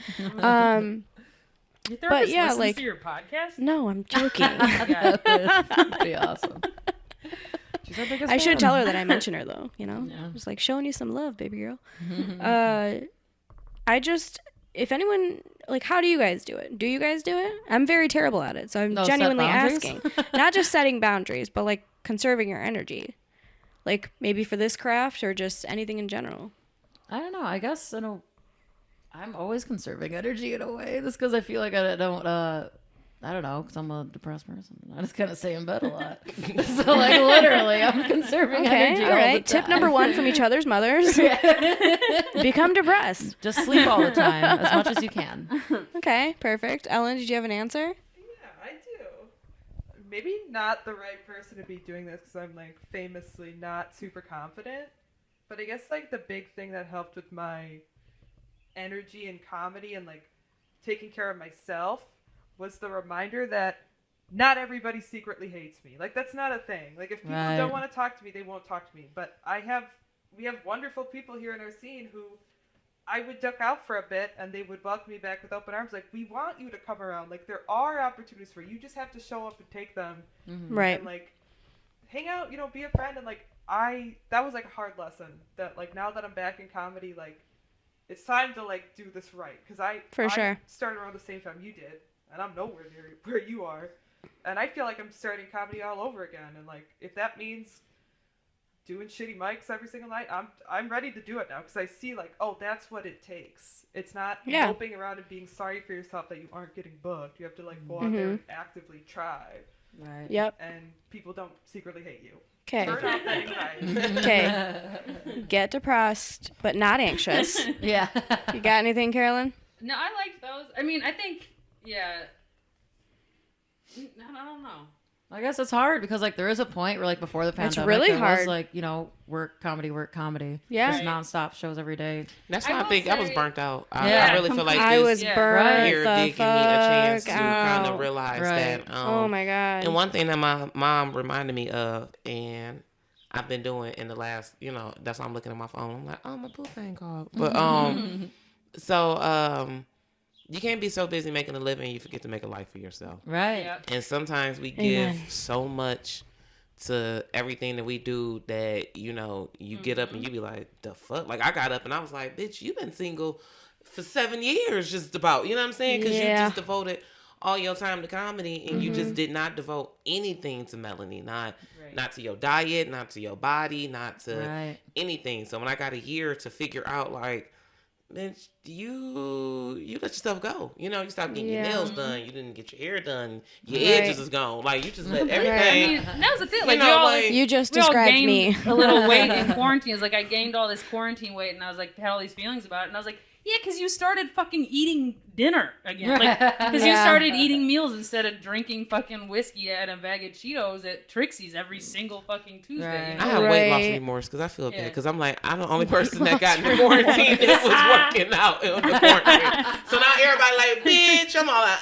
Your therapist yeah, listens like- to your podcast? No, I'm joking. Yeah. That'd be awesome. She's our biggest I should fan. tell her that I mention her though, Yeah. just like showing you some love, baby girl. If anyone, like, how do you guys do it? Do you guys do it? I'm very terrible at it, so I'm No, set genuinely boundaries? asking. Not just setting boundaries, but like conserving your energy, like maybe for this craft or just anything in general. I don't know. I guess I'm always conserving energy in a way. Just because I feel like I don't. I don't know, because I'm a depressed person. I just kind of stay in bed a lot. So like literally, I'm conserving energy. all all right. the Tip time. number 1 from each other's mothers: become depressed. Just sleep all the time as much as you can. Okay, perfect. Ellen, did you have an answer? Yeah, I do. Maybe not the right person to be doing this because I'm like famously not super confident. But I guess like the big thing that helped with my energy and comedy and like taking care of myself was the reminder that not everybody secretly hates me. Like that's not a thing. Like if people Right. don't want to talk to me, they won't talk to me. But we have wonderful people here in our scene who I would duck out for a bit and they would welcome me back with open arms. Like, we want you to come around. Like, there are opportunities for you. You just have to show up and take them. Right. And, like, hang out, be a friend. And, like, that was, like, a hard lesson. That, like, now that I'm back in comedy, like, it's time to, like, do this right. Because I started around the same time you did. And I'm nowhere near where you are. And I feel like I'm starting comedy all over again. And, like, if that means doing shitty mics every single night, I'm ready to do it now because I see like, oh, that's what it takes. It's not moping around and being sorry for yourself that you aren't getting booked. You have to like go out there and actively try. Right. Yep. And people don't secretly hate you. Okay. Burn off that anxiety. Okay. Get depressed, but not anxious. Yeah. You got anything, Carolyn? No, I liked those. I mean, I think, yeah. I don't know. I guess it's hard because like there is a point where like before the pandemic, really there hard. was like, you know, work comedy. Yeah. Just nonstop shows every day. That's I why I will think I was say- burnt out. Yeah, I really feel like I this was Yeah. burnt year the did give me a chance fuck to kind out. of realize Right. that. Oh my god. And one thing that my mom reminded me of, and I've been doing in the last, you know, that's why I'm looking at my phone. I'm like, oh, my boo thing called. But you can't be so busy making a living you forget to make a life for yourself. Right. Yeah. And sometimes we Amen. give so much to everything that we do that, you know, you get up and you be like, the fuck? Like, I got up and I was like, bitch, you've been single for 7 years just about. You know what I'm saying? Because you Yeah. just devoted all your time to comedy and you just did not devote anything to Melanie. Not to your diet, not to your body, not to anything. So when I got a year to figure out, like, bitch, you let yourself go. You know, you stopped getting your nails done. You didn't get your hair done. Your edges is gone. Like, you just let everything. I mean, that was the thing. Like, you know, we all, like, You just we all described gained me. a little weight in quarantine. It's like I gained all this quarantine weight, and I was like, had all these feelings about it, and I was like, yeah, because you started fucking eating dinner again. Like, because you Yeah. started eating meals instead of drinking fucking whiskey and a bag of Cheetos at Trixie's every single fucking Tuesday. Right. You I know? have weight loss Right. remorse because I feel bad. Yeah. Because I'm like, I'm the only person that got in the quarantine that was working out in the quarantine. So now everybody like, bitch, I'm all like,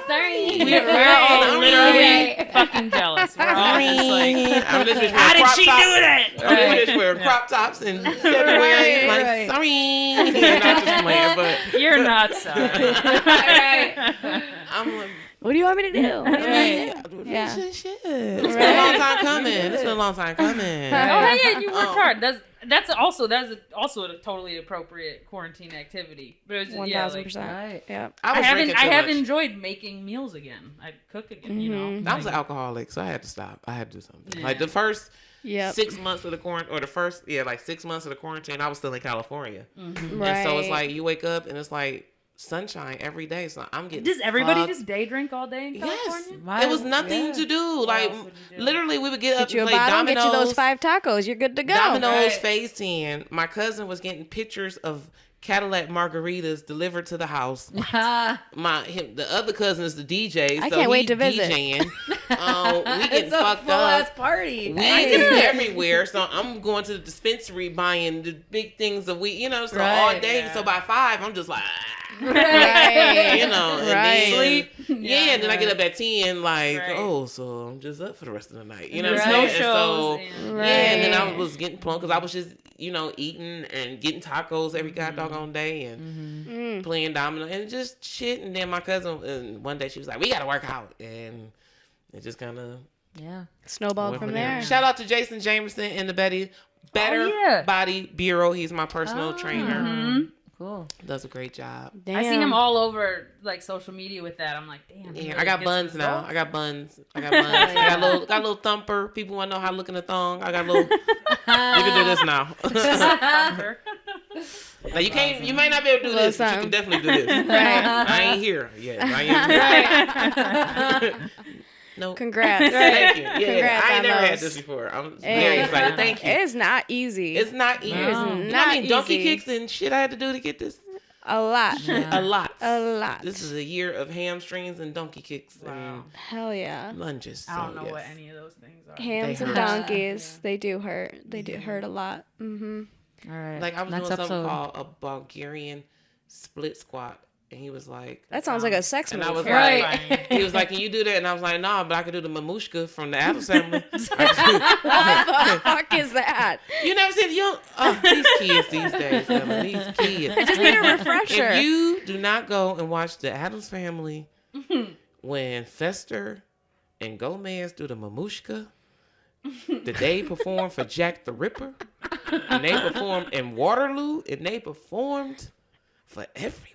Sorry. We're all Sorry. literally fucking jealous. We're all just like, I'm this bitch how wearing did she crop do that? tops. I'm this bitch wearing crop tops in February. Like, Right. sorry. And I'm just playing, but You're not sorry. I'm like, What do you want me to do? Yeah. It's been a long time coming. It's been a long time coming. Oh yeah, you worked hard. That's also a totally appropriate quarantine activity. But it was, yeah, like, 1000%. Right. Yeah. I was drinking too I have much. enjoyed making meals again. I cook again. You know, I was an alcoholic, so I had to stop. I had to do something. Yeah. Like the first Yep. 6 months of the quarantine, or the first, like 6 months of the quarantine, I was still in California. Right. And so it's like you wake up and it's like sunshine every day. So I'm getting. does everybody fucked. just day drink all day in Yes. California? It was nothing to do. Like, else would you do? literally, we would get up Get you a and play bottle, dominoes. get you those 5 tacos. You're good to go. Dominoes, Right. phase 10. My cousin was getting pictures of Cadillac margaritas delivered to the house. The other cousin is the DJ. I so can't wait he to visit. DJing. We getting It's a fucked full up. ass party. Weed is everywhere, so I'm going to the dispensary buying the big things of weed, so all Right, day. yeah. So by 5, I'm just like, Right. and Right. then, Sleep. and then I get up at 10, like, Right. oh, so I'm just up for the rest of the night, There's what I'm no saying? shows. And and- so, and then I Right. was getting plump because I was just, eating and getting tacos every goddamn day and playing domino and just shit. And then my cousin, and one day she was like, we got to work out, and it just kind of. Yeah. Snowballed Went from there. Shout out to Jason Jamerson and the Better yeah. Body Bureau. He's my personal trainer. Mhm. Cool. Does a great job. Damn. I see him all over like social media with that. I'm like, damn. he Yeah, really I got gets buns now. results. I got buns. I got a little thumper. People want to know how to look in the thong. I got a little. You can do this now. Thumper. Now you can't. You might not be able to do this, but you can definitely do this. Right. I ain't here yet. I ain't here. No. Congrats. Thank you. Yeah, Congrats I ain't on never had those. this before. I'm very excited. Thank you. It is not easy. It's not easy. It is You know not how many donkey easy. kicks and shit I had to do to get this? A lot. A lot. A lot. This is a year of hamstrings and donkey kicks Wow. Hell yeah. and lunges. I don't so know what yes. any of those things are. Hands They and hurt. donkeys. They do hurt. They do hurt a lot. Mm-hmm. All right. Like I was Next doing something episode. called a Bulgarian split squat, and he was like, That sounds like a sex and move. I was Right. like, he was like, can you do that? And I was like, no, but I could do the mamushka from the Addams Family. what the fuck is that? You never seen these kids these days, Emma, these kids. Just need a refresher. If you do not go and watch the Addams Family when Fester and Gomez do the mamushka, that they performed for Jack the Ripper, and they performed in Waterloo, and they performed for everybody.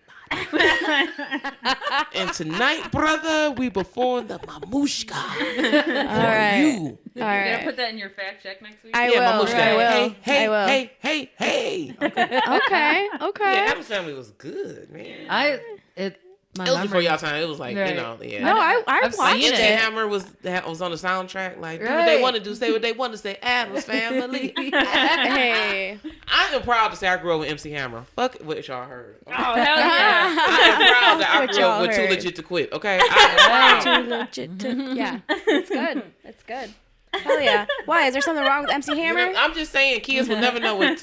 And tonight, brother, we perform the mamushka All right. you. All You gonna right. put that in your fact check next week? I will. mamushka. I will. Hey, I will. hey. Okay. Okay. Yeah, Addams Family was good, man. my It was before memory. y'all time. It was like, Right. you know, yeah. No, I I've watched seen MC it. Hammer was on the soundtrack. Like, do what Right. they want to do, say what they want to say. Adam's family. Hey. I am proud to say I grew up with MC Hammer. Fuck what y'all heard. Oh, hell yeah. I am proud that I What grew up y'all with Too heard. Legit to Quit. Okay, I am proud. Too legit to, yeah. It's good. It's good. Hell yeah. Why? Is there something wrong with MC You Hammer? know, I'm just saying, kids will never know what.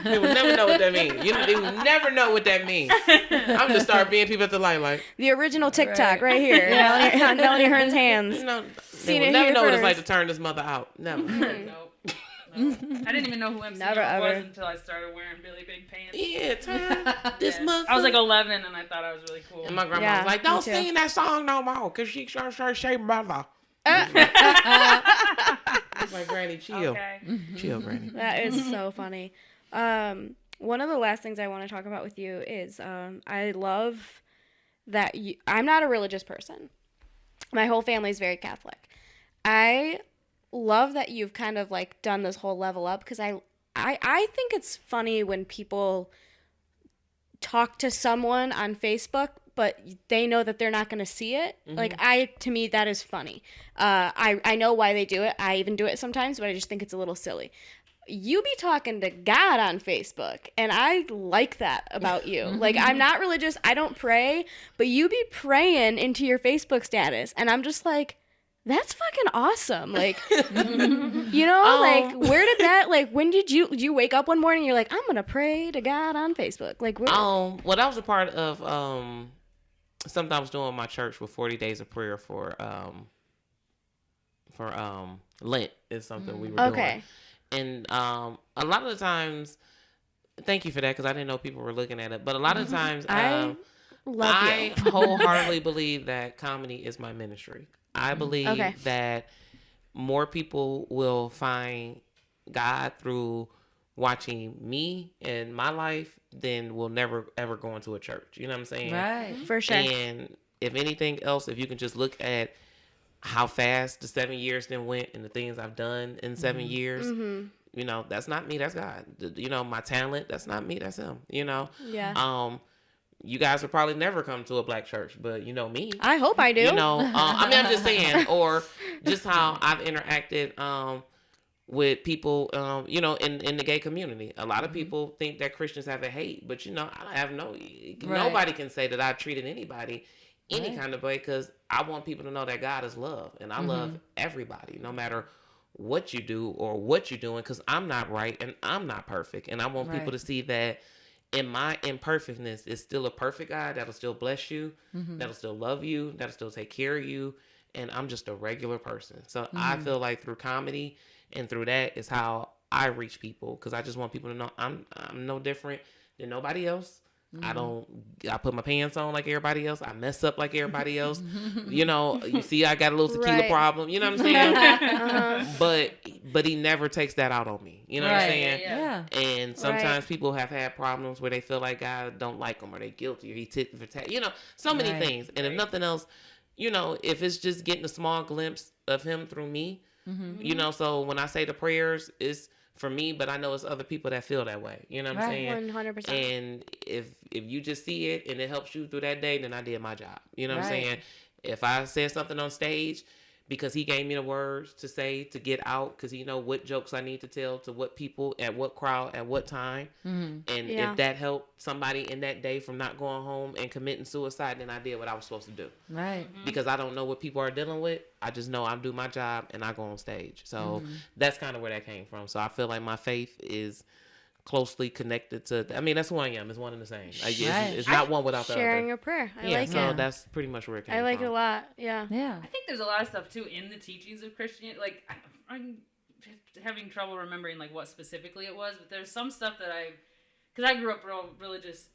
They will never know what that means. They will never know what that means. I'm just start being people at the light, like, The original TikTok right, Right. here. Yeah. On Melanie Hearn's hands. you know, Seen they it will never here know what it's like first. to turn this mother out. Never. Nope. I didn't even know who MC Never, Hammer was ever. until I started wearing really big pants. Yeah, turn this Yeah. mother. I was like 11 and I thought I was really cool. and my grandma Yeah, was like, me "Don't too. sing that song no more, cause she say mother." I was like, "Granny, chill, Okay. chill, Granny." That is so funny. One of the last things I want to talk about with you is I love that I'm not a religious person. My whole family is very Catholic. I love that you've kind of like done this whole level up because I think it's funny when people talk to someone on Facebook but they know that they're not going to see it. Like to me that is funny. I know why they do it. I even do it sometimes, but I just think it's a little silly. You be talking to God on Facebook, and I like that about you. Like, I'm not religious, I don't pray, but you be praying into your Facebook status, and I'm just like, that's fucking awesome. Like, you know, like, where did that, like, when did you wake up one morning and you're like, I'm gonna pray to God on Facebook? Like, where? Well, that was a part of something I was doing in my church with 40 days of prayer for Lent is something we were doing. And a lot of the times, thank you for that because I didn't know people were looking at it. But a lot of times, I love I you. wholeheartedly believe that comedy is my ministry. I believe Okay. that more people will find God through watching me and my life than will never ever go into a church. You know what I'm saying? Right. For sure. And if anything else, if you can just look at how fast the 7 years then went and the things I've done in 7 years, you know, that's not me, that's God. You know, my talent, that's not me, that's him, you know? Yeah. You guys would probably never come to a black church, but you know me. I hope I do. You know, I mean, I'm just saying, or just how I've interacted with people, you know, in the gay community. A lot of people think that Christians have a hate, but you know, I have nobody can say that I treated anybody any kind of way because I want people to know that God is love and I love everybody, no matter what you do or what you're doing, because I'm not right and I'm not perfect. And I want people to see that in my imperfectness is still a perfect God that'll still bless you, that'll still love you, that'll still take care of you. And I'm just a regular person. So I feel like through comedy and through that is how I reach people, because I just want people to know I'm no different than nobody else. I put my pants on like everybody else. I mess up like everybody else. You know, you see I got a little tequila problem. You know what I'm saying? But he never takes that out on me. You know what I'm saying? Yeah. And sometimes people have had problems where they feel like God don't like them or they guilty or he tit for tat. You know, so many things. And if nothing else, you know, if it's just getting a small glimpse of him through me, you know, so when I say the prayers, it's for me, but I know it's other people that feel that way. You know what I'm saying? 100%. And if you just see it and it helps you through that day, then I did my job. You know what I'm saying? If I said something on stage because he gave me the words to say to get out, because he know what jokes I need to tell to what people at what crowd at what time, and if that helped somebody in that day from not going home and committing suicide, then I did what I was supposed to do. Right. Because I don't know what people are dealing with. I just know I do my job and I go on stage. So that's kind of where that came from. So I feel like my faith is closely connected to, I mean, that's who I am. It's one and the same. Like, it's not one without the other. Sharing a prayer. I like so it. that's pretty much where it came from. I like it a lot. Yeah. Yeah. I think there's a lot of stuff too in the teachings of Christianity. Like I'm just having trouble remembering like what specifically it was, but there's some stuff that because I grew up real religious.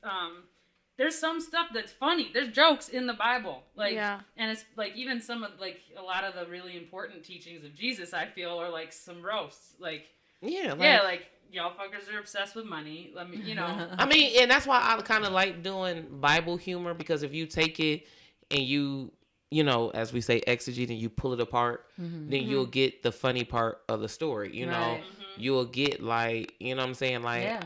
There's some stuff that's funny. There's jokes in the Bible, like, and it's like even some of like a lot of the really important teachings of Jesus, I feel, are like some roasts, like like y'all fuckers are obsessed with money. Let me, you know. I mean, and that's why I kind of like doing Bible humor, because if you take it and you know, as we say, exegete, and you pull it apart, then you'll get the funny part of the story. You know, you'll get like, you know what I'm saying, like.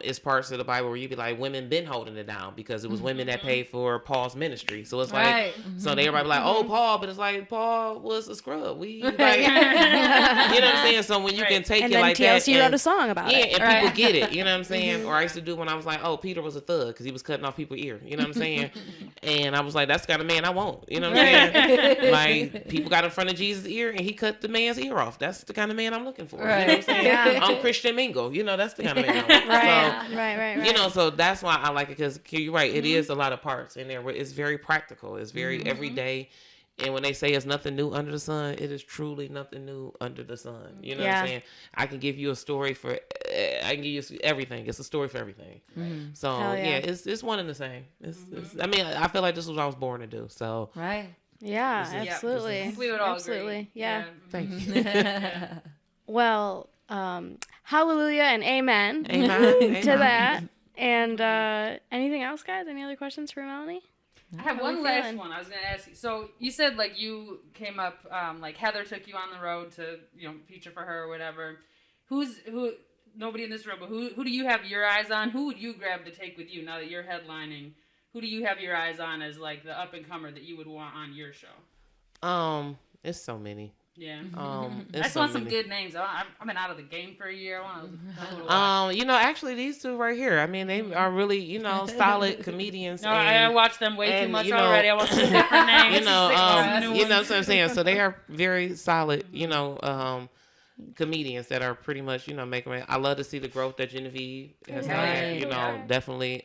it's parts of the Bible where you be like, women been holding it down because it was women that paid for Paul's ministry. So it's like, so everybody be like, oh, Paul, but it's like, Paul was a scrub. We, like, you know what I'm saying? So when you can take And it then like TLC that. wrote a song about it. Yeah, and people get it, you know what I'm saying? Or I used to do when I was like, oh, Peter was a thug because he was cutting off people's ear, you know what I'm saying? And I was like, that's the kind of man I want, you know what I'm saying? Like, people got in front of Jesus' ear and he cut the man's ear off. That's the kind of man I'm looking for, you know what I'm saying? Yeah. I'm Christian Mingle, you know, that's the kind of man I want. Right. You know, so that's why I like it because you're right. It is a lot of parts in there. It's very practical. It's very everyday. And when they say it's nothing new under the sun, it is truly nothing new under the sun. You know what I'm saying? I can give you a story for, I can give you everything. It's a story for everything. So it's one and the same. It's, I mean, I feel like this was what I was born to do. So Yeah, absolutely. We would all absolutely. agree. Yeah. Thank you. Well, hallelujah and amen, Amen. to that. And anything else, guys? Any other questions for Melanie? I have How we one last feeling? one I was going to ask you. So you said like you came up, like Heather took you on the road to, feature for her or whatever. Who, nobody in this room, but who do you have your eyes on? Who would you grab to take with you now that you're headlining? Who do you have your eyes on as like the up and comer that you would want on your show? It's so many. Yeah. I just want some good names. I've been out of the game for a year. I want to actually these two right here. I mean, they are really, solid comedians. No, I watch them way too much you know, already. I want some different names. You know what I'm saying? So they are very solid, comedians that are pretty much, making it. I love to see the growth that Genevieve has had, definitely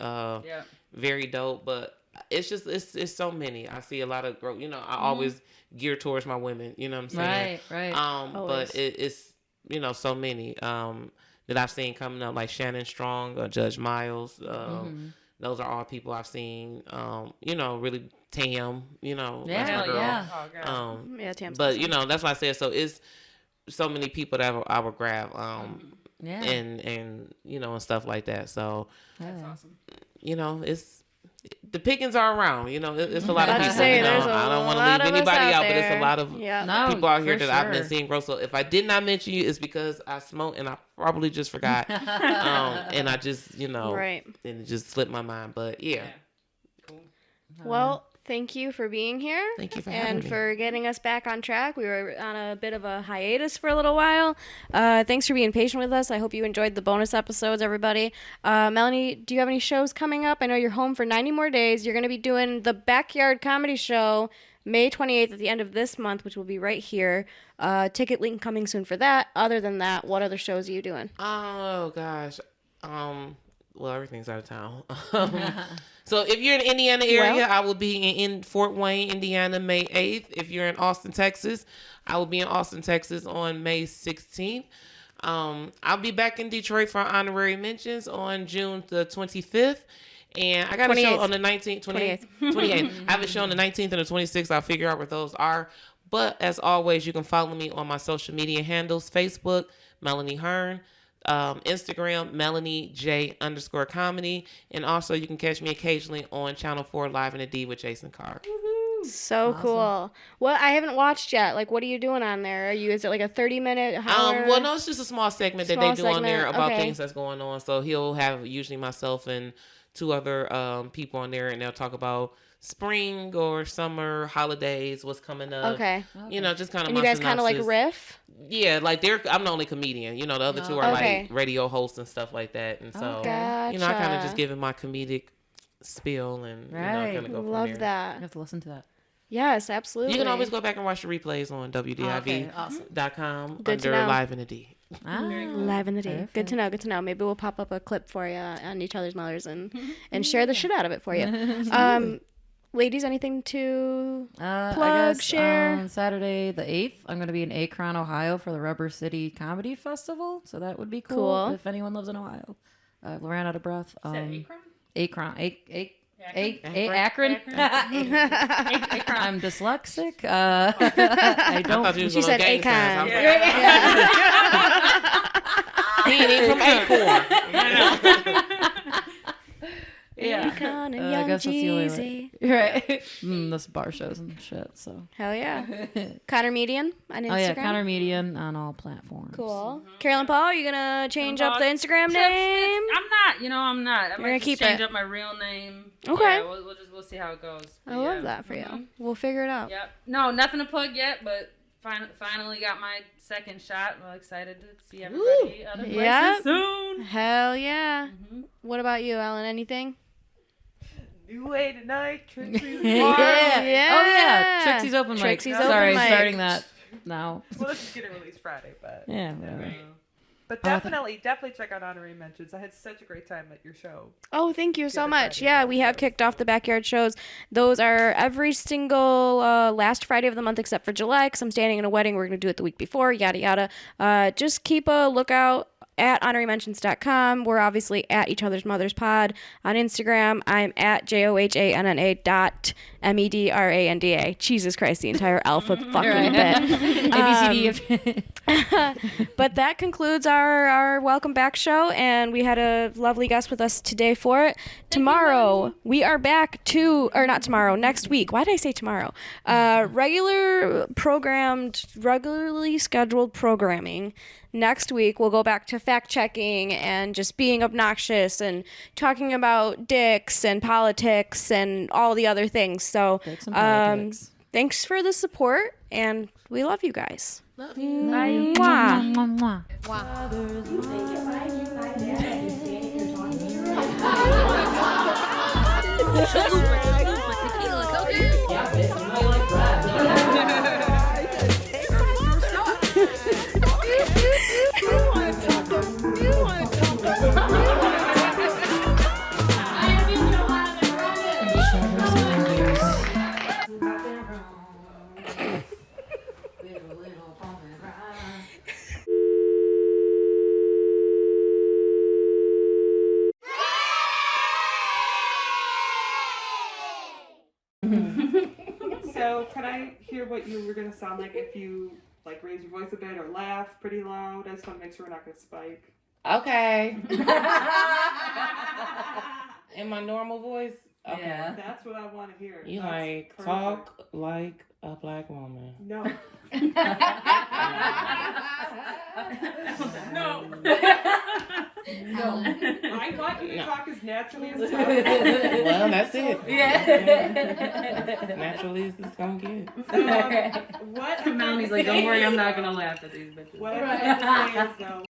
very dope, but it's just it's so many. I see a lot of growth. I always gear towards my women. You know what I'm saying? Right. But it's so many that I've seen coming up, like Shannon Strong, Judge Miles. Those are all people I've seen. Really Tam. That's my girl. Tam's but awesome. that's why I said so. It's so many people that I would grab. And and stuff like that. So that's awesome. It's. The pickings are around, it's a lot of people. Say, I don't want to leave anybody out, but it's a lot of people out here that I've been seeing grow. So if I did not mention you, it's because I smoked and I probably just forgot, and I just, and it just slipped my mind. But Cool. Well, thank you for being here. Thank you for having me. And for getting us back on track. We were on a bit of a hiatus for a little while. Thanks for being patient with us. I hope you enjoyed the bonus episodes, everybody. Melanie, do you have any shows coming up? I know you're home for 90 more days. You're going to be doing the Backyard Comedy Show May 28th at the end of this month, which will be right here. Ticket link coming soon for that. Other than that, what other shows are you doing? Oh, gosh. Well, everything's out of town. So if you're in the Indiana area, I will be in Fort Wayne, Indiana, May 8th. If you're in Austin, Texas, I will be in Austin, Texas on May 16th. I'll be back in Detroit for honorary mentions on June the 25th. And I got 28th. A show on the 19th, 28th. I have a show on the 19th and the 26th. I'll figure out what those are. But as always, you can follow me on my social media handles, Facebook, Melanie Hearn. Instagram, Melanie J_comedy. And also you can catch me occasionally on Channel 4 Live in the D with Jason Carr. So awesome. Cool. Well, I haven't watched yet. Like, what are you doing on there? Is it like a 30-minute hour? Well, no, it's just a small segment that they do on there about things that's going on. So he'll have usually myself and two other people on there, and they'll talk about spring or summer holidays, what's coming up. Okay. Just kind of. And you guys kind of like riff. Yeah, like I'm the only comedian. The other two are like radio hosts and stuff like that, and so I kind of just giving my comedic spiel and kind of go from Love there. that. I have to listen to that. Yes, absolutely. You can always go back and watch the replays on WDIV.com under Live in the D. Live in the D. Perfect. Good to know. Good to know. Maybe we'll pop up a clip for you on each other's mothers and share the shit out of it for you. Ladies, anything to plug, share? On Saturday the 8th, I'm going to be in Akron, Ohio for the Rubber City Comedy Festival. So that would be cool if anyone lives in Ohio. I ran out of breath. Akron. Akron. I'm dyslexic. I don't. She said Akron. He ain't from Acorn. Yeah. Akon and I Young guess that's the only Jeezy. way. Right. This bar shows and shit, so. Hell yeah. Connor Median on Instagram. Oh, yeah, Connor Median on all platforms. Cool. Carolyn Paul, you gonna change up the Instagram Trips, name? I'm not. I gonna might keep just change it. up my real name. Okay. Yeah, we'll see how it goes. But I love that for you. We'll figure it out. Yep. No, nothing to plug yet, but finally got my second shot. Well, excited to see everybody other places Yep. soon. Hell yeah. What about you, Ellen? Anything? New way tonight, Trixie's Yeah. bar. Yeah. Oh, yeah. Trixie's open mic. Trixie's Sorry, open mic. starting that now. Well, let's just get it released Friday, but Yeah, whatever. but definitely check out Honorary Mentions. I had such a great time at your show. Oh, thank you so other much. Friday Yeah, shows. we have kicked off the backyard shows. Those are every single last Friday of the month except for July because I'm standing in a wedding. We're going to do it the week before, yada, yada. Just keep a lookout at honorarymentions.com. We're obviously at Each Other's Mothers Pod on Instagram. I'm at JOHANNA.MEDRANDA. Jesus Christ, the entire alpha fucking bit. ABCD. But that concludes our welcome back show, and we had a lovely guest with us today for it. Tomorrow we are back to, or not tomorrow, next week. Why did I say tomorrow? Regularly scheduled programming. Next week we'll go back to fact checking and just being obnoxious and talking about dicks and politics and all the other things. So Dicks and politics. thanks for the support, and we love you guys. Love you. Mwah. Mwah, mwah. So, can I hear what you were gonna sound like if you like raise your voice a bit or laugh pretty loud? I just want to make sure we're not gonna spike. Okay. In my normal voice? Okay. Yeah. That's what I want to hear. You That's like perfect. talk like a black woman. No. No. No. I want you to talk as naturally as possible. Well, that's it. Yeah. Naturally as it's gonna get. What I'm Melanie's trying like, to don't say worry, I'm is- not gonna laugh at these bitches. What I'm trying to say is, though,